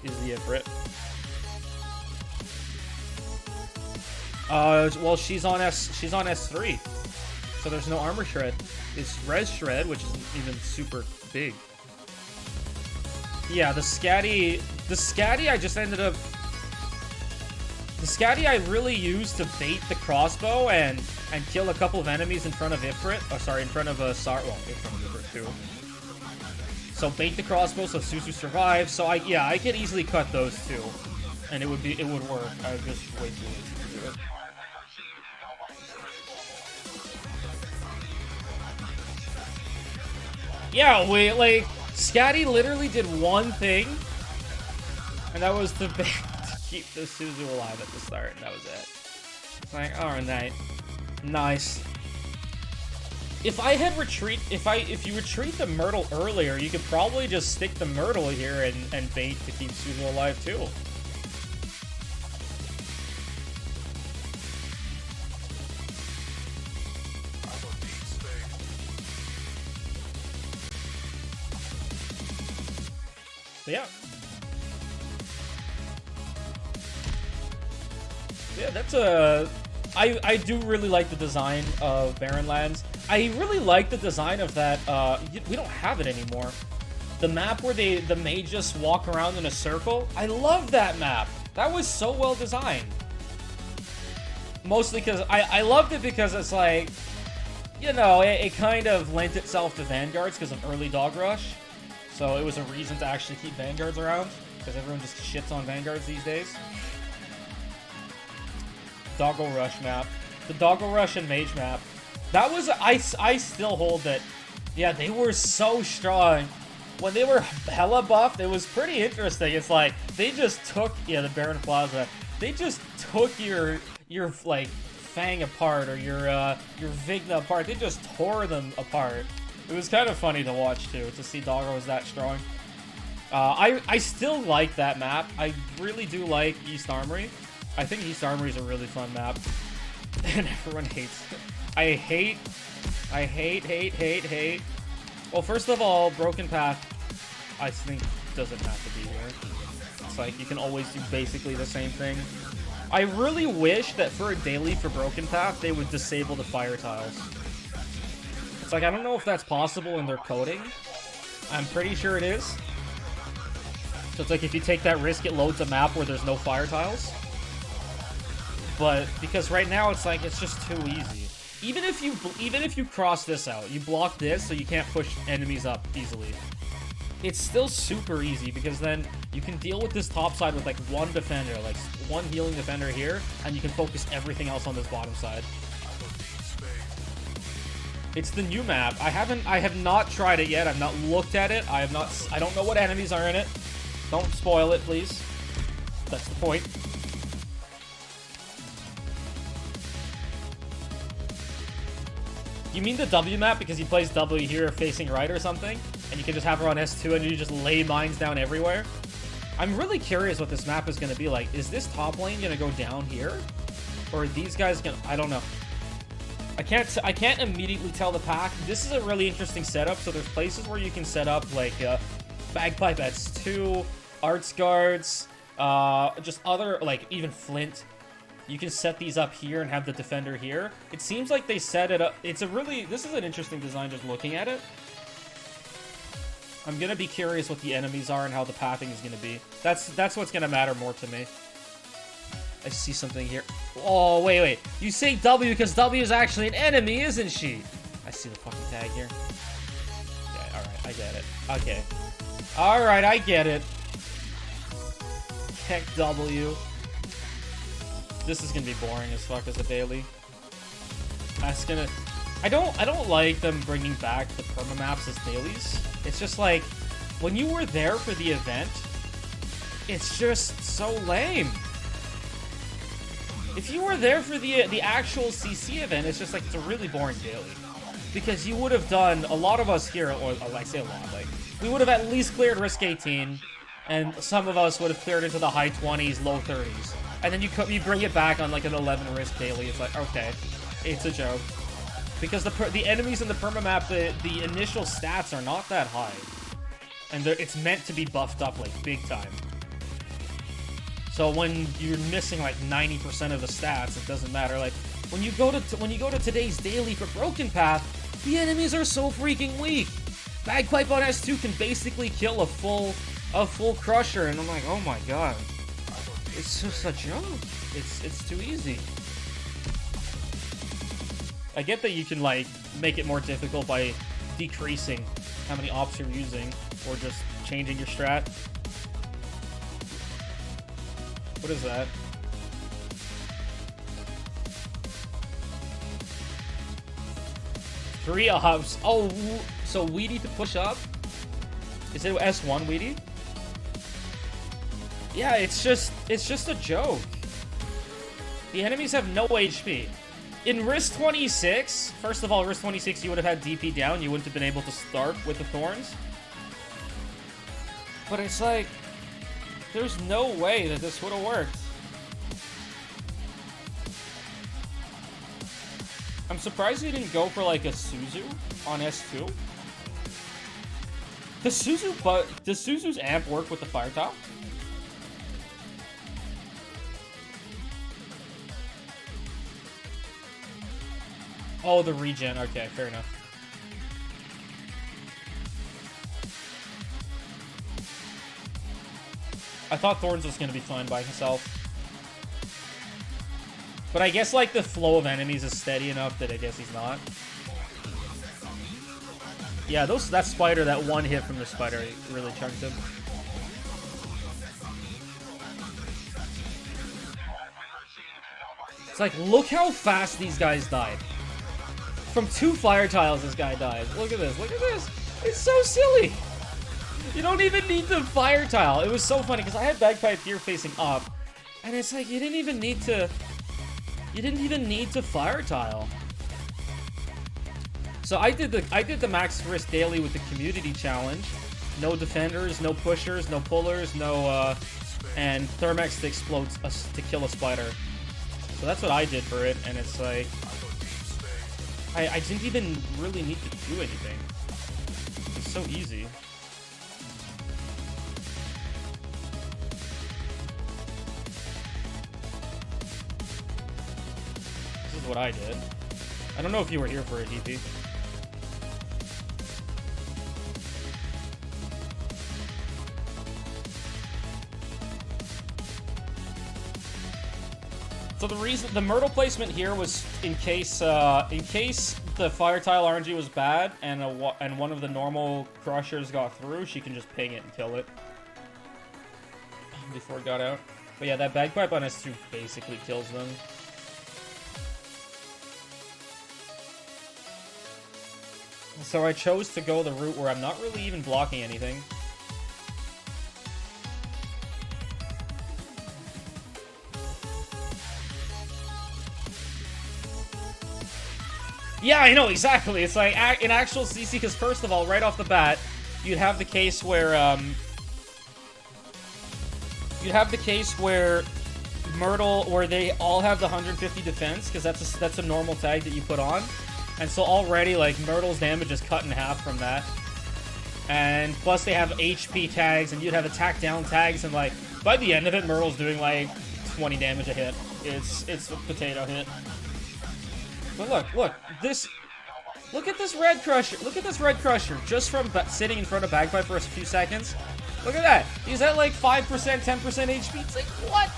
Is the Ifrit. Well, she's on S3, so there's no armor shred. It's res shred, which isn't even super big. Yeah, the scatty I just ended up... The scatty I really used to bait the crossbow and kill a couple of enemies in front of Ifrit. Oh, sorry, in front of Well, in front of Ifrit too. So bait the crossbow so Susu survives. So I could easily cut those two, and it would work. I was just way too lazy to do it. Yeah, Scatty literally did one thing, and that was to keep the Suzu alive at the start, and that was it. It's like, alright, nice. If I had if you retreat the Myrtle earlier, you could probably just stick the Myrtle here and bait to keep Suzu alive too. So yeah. Yeah, that's a... I do really like the design of Barren Lands. I really like the design of that, we don't have it anymore. The map where the mage just walk around in a circle. I love that map. That was so well designed. Mostly because, I loved it because it's like, you know, it kind of lent itself to Vanguards because of early Dog Rush. So it was a reason to actually keep Vanguards around, because everyone just shits on Vanguards these days. Doggo Rush map. The Doggo Rush and Mage map. That was... I still hold that... Yeah, they were so strong. When they were hella buffed, it was pretty interesting. It's like, they just took... Yeah, the Baron Plaza. They just took your like, Fang apart, or your Vigna apart. They just tore them apart. It was kind of funny to watch too, to see Doggo was that strong. I still like that map. I really do like East Armory. I think East Armory is a really fun map. And everyone hates it. I hate. Well, first of all, Broken Path, I think, doesn't have to be here. It's like, you can always do basically the same thing. I really wish that for a daily for Broken Path, they would disable the fire tiles. It's like, I don't know if that's possible in their coding. I'm pretty sure it is. So it's like, if you take that risk, it loads a map where there's no fire tiles. But, because right now, it's like, it's just too easy. Even if you cross this out, you block this so you can't push enemies up easily. It's still super easy because then you can deal with this top side with like one defender, like one healing defender here, and you can focus everything else on this bottom side. It's the new map. I have not tried it yet. I've not looked at it. I don't know what enemies are in it. Don't spoil it, please. That's the point. You mean the W map because he plays W here facing right or something? And you can just have her on S2 and you just lay mines down everywhere? I'm really curious what this map is going to be like. Is this top lane going to go down here? Or are these guys going to... I don't know. I can't immediately tell the pack. This is a really interesting setup. So there's places where you can set up like Bagpipe S2, Arts Guards, just other, like even Flint. You can set these up here and have the defender here. It seems like they set it up. This is an interesting design just looking at it. I'm gonna be curious what the enemies are and how the pathing is gonna be. That's what's gonna matter more to me. I see something here. Oh, wait. You say W because W is actually an enemy, isn't she? I see the fucking tag here. Okay, alright, I get it. Okay. Alright, I get it. Heck W. This is gonna be boring as fuck as a daily. I don't like them bringing back the permamaps as dailies. It's just like, when you were there for the event, it's just so lame. If you were there for the actual CC event, it's just like, it's a really boring daily. Because you would have done, a lot of us here, or I say a lot, like, we would have at least cleared Risk 18, and some of us would have cleared into the high 20s, low 30s. And then you bring it back on like an 11 risk daily. It's like, okay, it's a joke. Because the enemies in the permamap, the initial stats are not that high. And it's meant to be buffed up like big time. So when you're missing like 90% of the stats, it doesn't matter. Like when you go to today's daily for Broken Path, the enemies are so freaking weak. Bagpipe on S2 can basically kill a full crusher, and I'm like, oh my god. It's just a joke. It's too easy. I get that you can like make it more difficult by decreasing how many ops you're using or just changing your strat. What is that? Three ops. Oh, so Weedy to push up? Is it S1 Weedy? Yeah, it's just a joke. The enemies have no HP. In Risk 26, first of all, Risk 26, you would have had DP down. You wouldn't have been able to start with the Thorns. But it's like, there's no way that this would have worked. I'm surprised you didn't go for like a Suzu on S2. Does Suzu's amp work with the fire tile? Oh, the regen. Okay, fair enough. I thought Thorns was going to be fine by himself. But I guess, like, the flow of enemies is steady enough that I guess he's not. Yeah, that spider, that one hit from the spider really chunked him. It's like, look how fast these guys died. From 2 fire tiles, this guy died. Look at this. Look at this. It's so silly. You don't even need the fire tile. It was so funny because I had Bagpipe here facing up, and it's like you didn't even need to fire tile. So I did the max risk daily with the community challenge. No defenders, no pushers, no pullers, no and Thermex to explode to kill a spider. So that's what I did for it, and it's like I didn't even really need to do anything. It's so easy. This is what I did. I don't know if you were here for it, DP. So the reason the Myrtle placement here was in case the fire tile RNG was bad and one of the normal crushers got through, she can just ping it and kill it before it got out. But yeah, that bagpipe on S2 basically kills them. So I chose to go the route where I'm not really even blocking anything. Yeah, I know, exactly. It's like in actual CC, because first of all, right off the bat, you'd have the case where Myrtle, where they all have the 150 defense, because that's a normal tag that you put on, and so already like Myrtle's damage is cut in half from that, and plus they have HP tags, and you'd have attack down tags, and like by the end of it, Myrtle's doing like 20 damage a hit. It's a potato hit. But look at this red crusher. Look at this red crusher just from sitting in front of bagpipe for a few seconds. Look at that. He's at like 5%, 10% HP. It's like, what?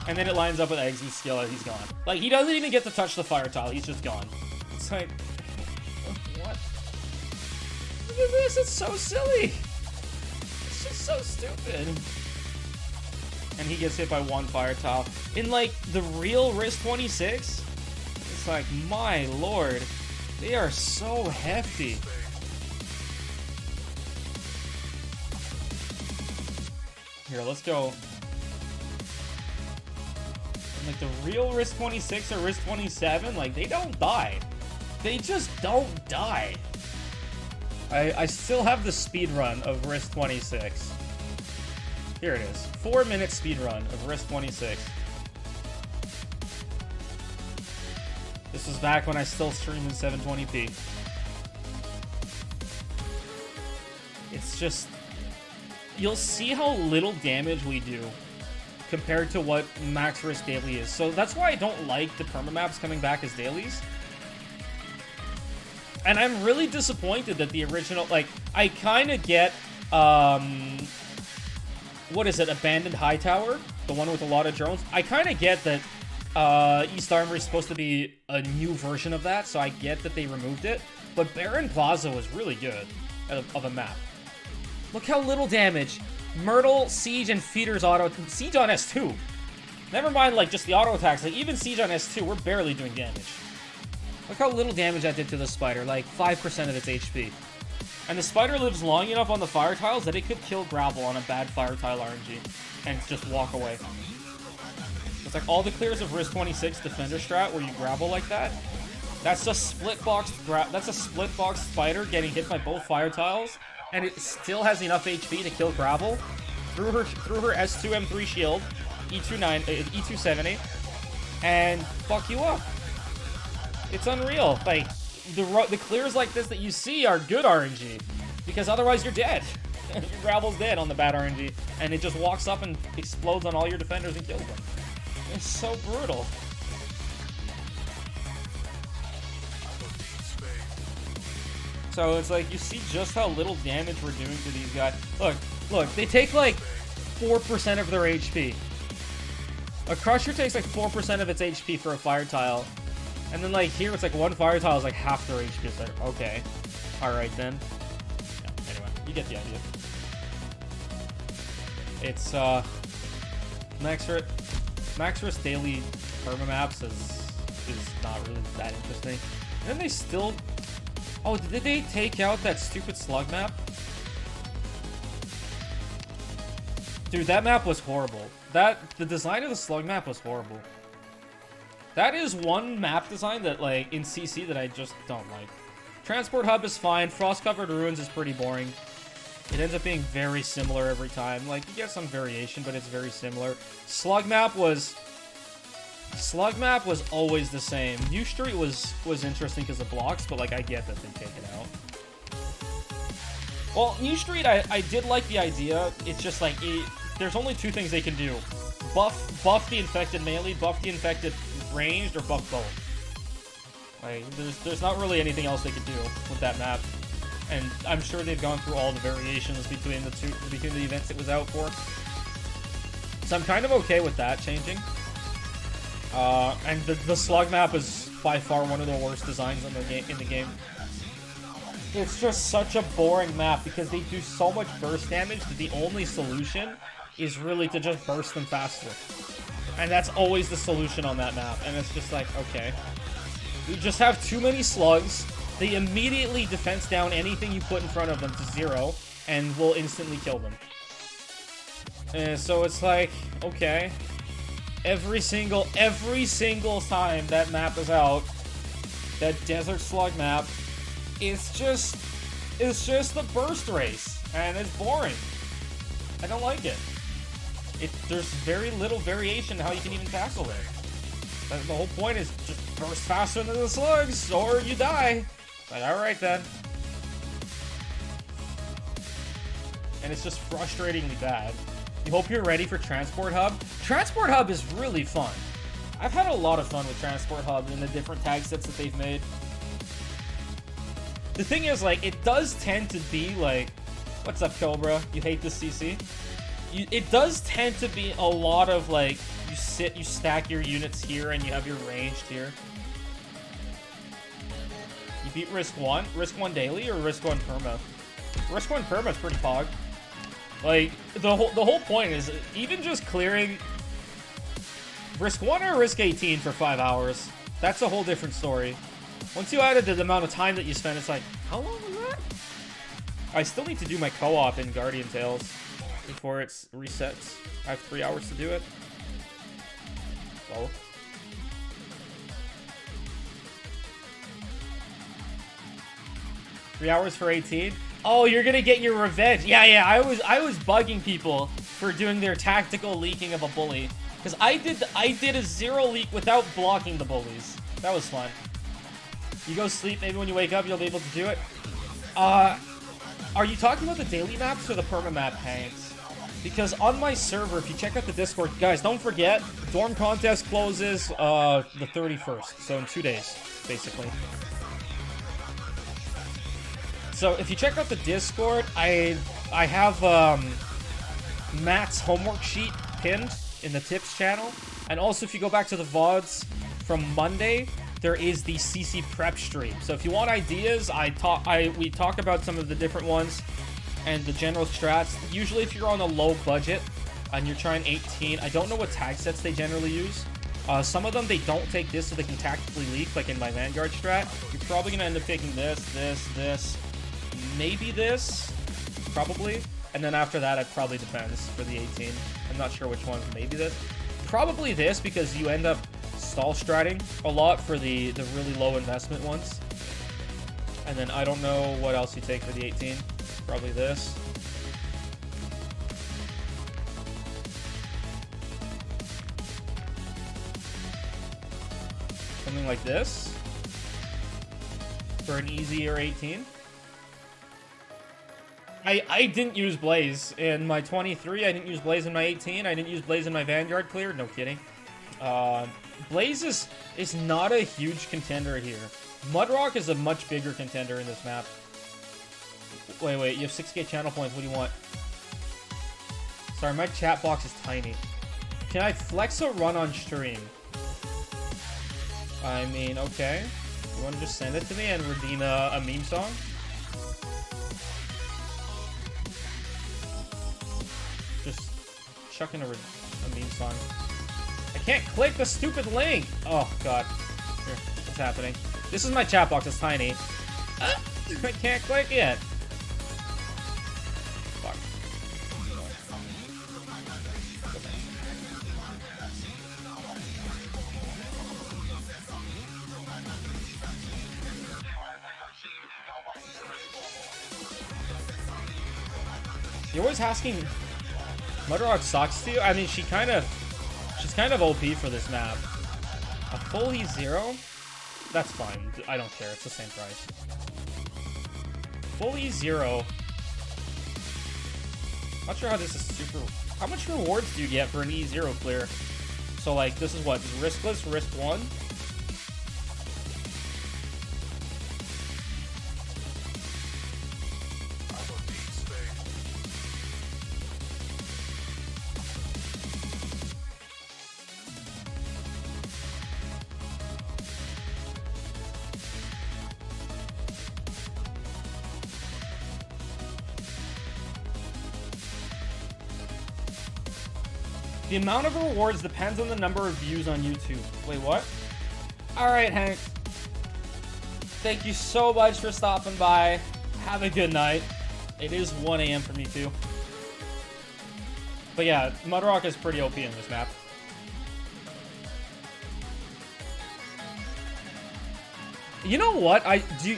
And then it lines up with Eggsy's skill and he's gone. Like, he doesn't even get to touch the fire tile. He's just gone. It's like, what? Look at this. It's so silly. It's just so stupid. And he gets hit by one fire tile. In like the real Risk 26, it's like, my lord, they are so hefty. Here, let's go. And like the real Risk 26 or Risk 27, like they don't die. They just don't die. I still have the speed run of Risk 26. Here it is. 4-minute speedrun of Risk 26. This was back when I still streamed in 720p. It's just... You'll see how little damage we do compared to what max risk daily is. So that's why I don't like the permamaps coming back as dailies. And I'm really disappointed that the original... Like, I kind of get... what is it, Abandoned High Tower? The one with a lot of drones? I kind of get that East Armory is supposed to be a new version of that, so I get that they removed it. But Baron Plaza was really good of a map. Look how little damage. Myrtle, Siege, and Feeder's auto... Siege on S2. Never mind, like, just the auto attacks. Like, even Siege on S2, we're barely doing damage. Look how little damage that did to the spider. Like, 5% of its HP. And the spider lives long enough on the fire tiles that it could kill Gravel on a bad fire tile RNG and just walk away. It's like all the clears of Risk 26 Defender strat where you Gravel like that. That's a split box. That's a split box spider getting hit by both fire tiles, and it still has enough HP to kill Gravel through her S2 M3 shield, E270, and fuck you up. It's unreal. Like. The clears like this that you see are good RNG, because otherwise you're dead. Your Gravel's dead on the bad RNG, and it just walks up and explodes on all your defenders and kills them. It's so brutal. So it's like, you see just how little damage we're doing to these guys. Look, they take like 4% of their HP. A Crusher takes like 4% of its HP for a fire tile. And then, like, here, it's like one fire tile is like half their HP. It's like, okay. Alright, then. Yeah, anyway, you get the idea. It's, Max Risk Daily permamaps is not really that interesting. And then they still... Oh, did they take out that stupid slug map? Dude, that map was horrible. The design of the slug map was horrible. That is one map design that, like, in CC that I just don't like. Transport Hub is fine. Frost-Covered Ruins is pretty boring. It ends up being very similar every time. Like, you get some variation, but it's very similar. Slug map was always the same. New Street was interesting because of blocks, but, like, I get that they take it out. Well, New Street, I did like the idea. It's just, like, there's only two things they can do. Buff the infected melee, buff the infected ranged, or buff both. Like, there's not really anything else they could do with that map. And I'm sure they've gone through all the variations between the events it was out for. So I'm kind of okay with that changing. And the slug map is by far one of the worst designs in the game. It's just such a boring map because they do so much burst damage that the only solution is really to just burst them faster. And that's always the solution on that map. And it's just like, okay. You just have too many slugs. They immediately defense down anything you put in front of them to 0 and will instantly kill them. And so it's like, okay. Every single time that map is out, that Desert Slug map, it's just the burst race. And it's boring. I don't like it. There's very little variation in how you can even tackle it. The whole point is just burst faster than the slugs, or you die. Like, alright then. And it's just frustratingly bad. You hope you're ready for Transport Hub. Transport Hub is really fun. I've had a lot of fun with Transport Hub and the different tag sets that they've made. The thing is, like, it does tend to be like, what's up, Cobra? You hate this CC? It does tend to be a lot of, like, you stack your units here and you have your ranged here. You beat Risk 1? Risk 1 daily or Risk 1 perma? Risk 1 perma is pretty pog. Like, the whole point is, even just clearing Risk 1 or Risk 18 for 5 hours, that's a whole different story. Once you added the amount of time that you spend, it's like, how long was that? I still need to do my co-op in Guardian Tales before it resets. I have 3 hours to do it. Well. 3 hours for 18? Oh, you're gonna get your revenge. Yeah, I was bugging people for doing their tactical leaking of a bully. Because I did a 0 leak without blocking the bullies. That was fun. You go sleep, maybe when you wake up you'll be able to do it. Are you talking about the daily maps or the perma map, Hanks? Because on my server, if you check out the Discord, guys, don't forget, Dorm Contest closes the 31st. So in 2 days, basically. So if you check out the Discord, I have Matt's homework sheet pinned in the tips channel. And also if you go back to the VODs from Monday, there is the CC prep stream. So if you want ideas, we talk about some of the different ones and the general strats. Usually if you're on a low budget and you're trying 18, I don't know what tag sets they generally use. Some of them, they don't take this so they can tactically leak, like in my Vanguard strat. You're probably going to end up taking this, maybe this, probably. And then after that, it probably depends for the 18. I'm not sure which one, maybe this. Probably this, because you end up stall stratting a lot for the really low investment ones. And then I don't know what else you take for the 18. Probably this. Something like this. For an easier 18. I didn't use Blaze in my 23. I didn't use Blaze in my 18. I didn't use Blaze in my Vanguard clear. No kidding. Blaze is not a huge contender here. Mudrock is a much bigger contender in this map. Wait, you have 6k channel points. What do you want? Sorry, my chat box is tiny. Can I flex a run on stream? I mean, okay. You want to just send it to me and redeem a meme song? Just chuck in a meme song. I can't click the stupid link! Oh, God. Here, what's happening? This is my chat box, it's tiny. I can't click it! Fuck. You're always asking. Mudrock sucks to you? I mean, she's kind of OP for this map. A full E0? That's fine. I don't care. It's the same price. Full E0. Not sure how this is super. How much rewards do you get for an E0 clear? So like, this is what? Riskless, risk 1? The amount of rewards depends on the number of views on YouTube. Wait, what? Alright, Hank. Thank you so much for stopping by. Have a good night. It is 1 a.m. for me, too. But yeah, Mudrock is pretty OP in this map. You know what?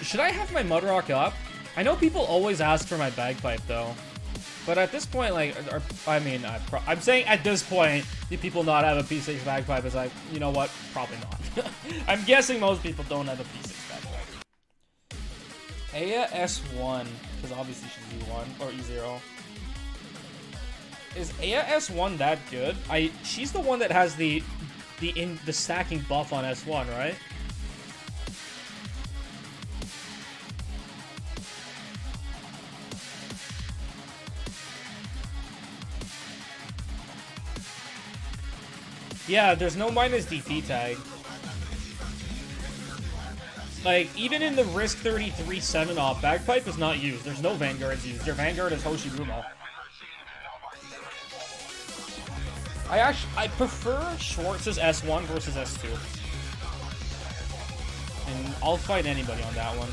Should I have my Mudrock up? I know people always ask for my bagpipe, though. But at this point, like, I'm saying at this point, do people not have a P6 bagpipe? It's like, you know what? Probably not. I'm guessing most people don't have a P6 bagpipe. Aya S1, because obviously she's E1 or E0. Is Aya S1 that good? She's the one that has the stacking buff on S1, right? Yeah, there's no minus DP tag. Like, even in the Risk 33 7-off, bagpipe is not used. There's no Vanguards used. Your Vanguard is Hoshiguma. I prefer Schwartz's S1 versus S2. And I'll fight anybody on that one.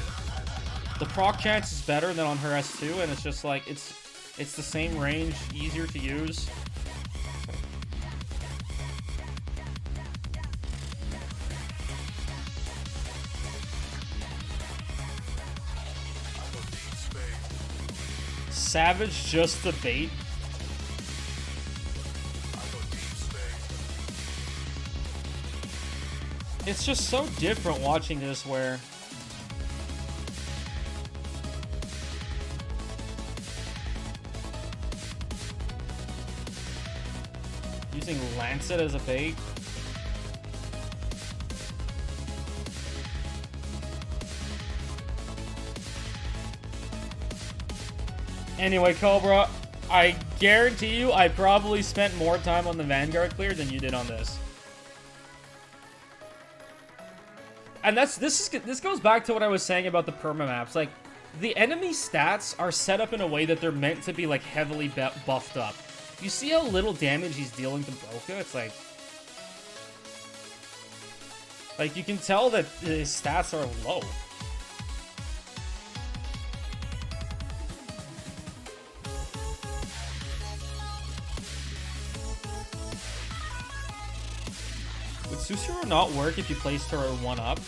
The proc chance is better than on her S2, and it's just like, it's the same range, easier to use. Savage just the bait. It's just so different watching this where using Lancet as a bait. Anyway, Cobra, I guarantee you I probably spent more time on the Vanguard clear than you did on this. And this goes back to what I was saying about the perma-maps. Like, the enemy stats are set up in a way that they're meant to be, like, heavily buffed up. You see how little damage he's dealing to Broca? It's like... Like, you can tell that his stats are low. Would Susuro not work if you placed her 1-up?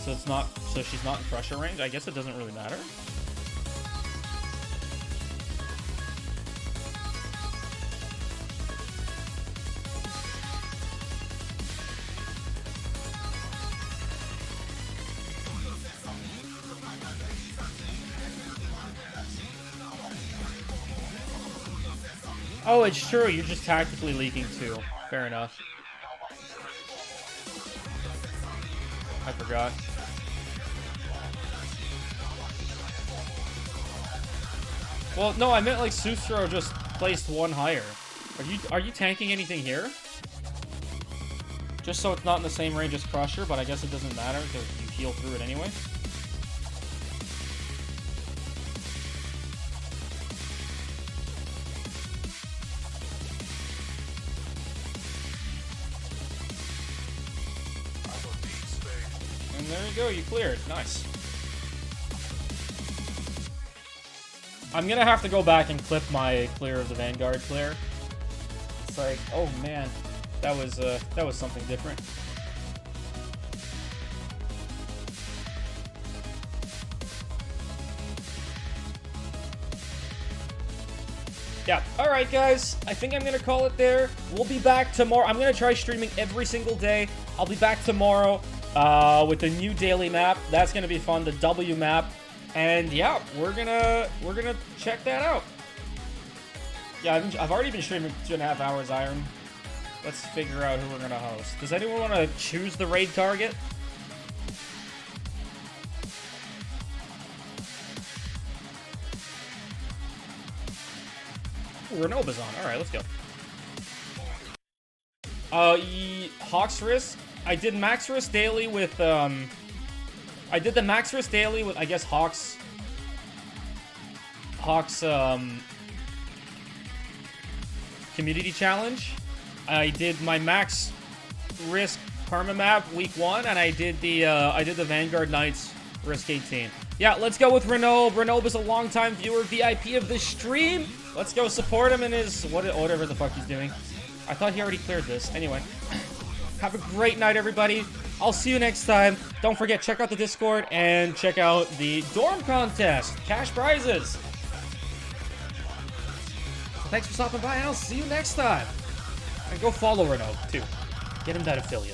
So she's not in Crusher range? I guess it doesn't really matter. Oh, it's true. You're just tactically leaking too. Fair enough. I forgot. Well, no, I meant like Susuro just placed 1 higher. Are you tanking anything here? Just so it's not in the same range as Crusher, but I guess it doesn't matter because you heal through it anyway. And there you go, you cleared. Nice. I'm gonna have to go back and clip my clear of the Vanguard clear. It's like, oh man, that was something different. Yeah. All right, guys. I think I'm going to call it there. We'll be back tomorrow. I'm going to try streaming every single day. I'll be back tomorrow with a new daily map. That's going to be fun, the W map. And yeah, we're gonna check that out. Yeah, I've already been streaming 2.5 hours, Iron. Let's figure out who we're gonna host. Does anyone want to choose the raid target? Renova's on. All right, let's go. Hawks Risk. I did Max Risk daily with I did the Max Risk daily with, I guess, Hawks community challenge. I did my Max Risk Karma map week 1, and I did the Vanguard Knights Risk 18. Yeah, let's go with Renault. Renault is a longtime viewer, VIP of the stream. Let's go support him in his whatever the fuck he's doing. I thought he already cleared this. Anyway, have a great night, everybody. I'll see you next time. Don't forget, check out the Discord and check out the dorm contest. Cash prizes. Thanks for stopping by, and I'll see you next time. And go follow Renault, too. Get him that affiliate.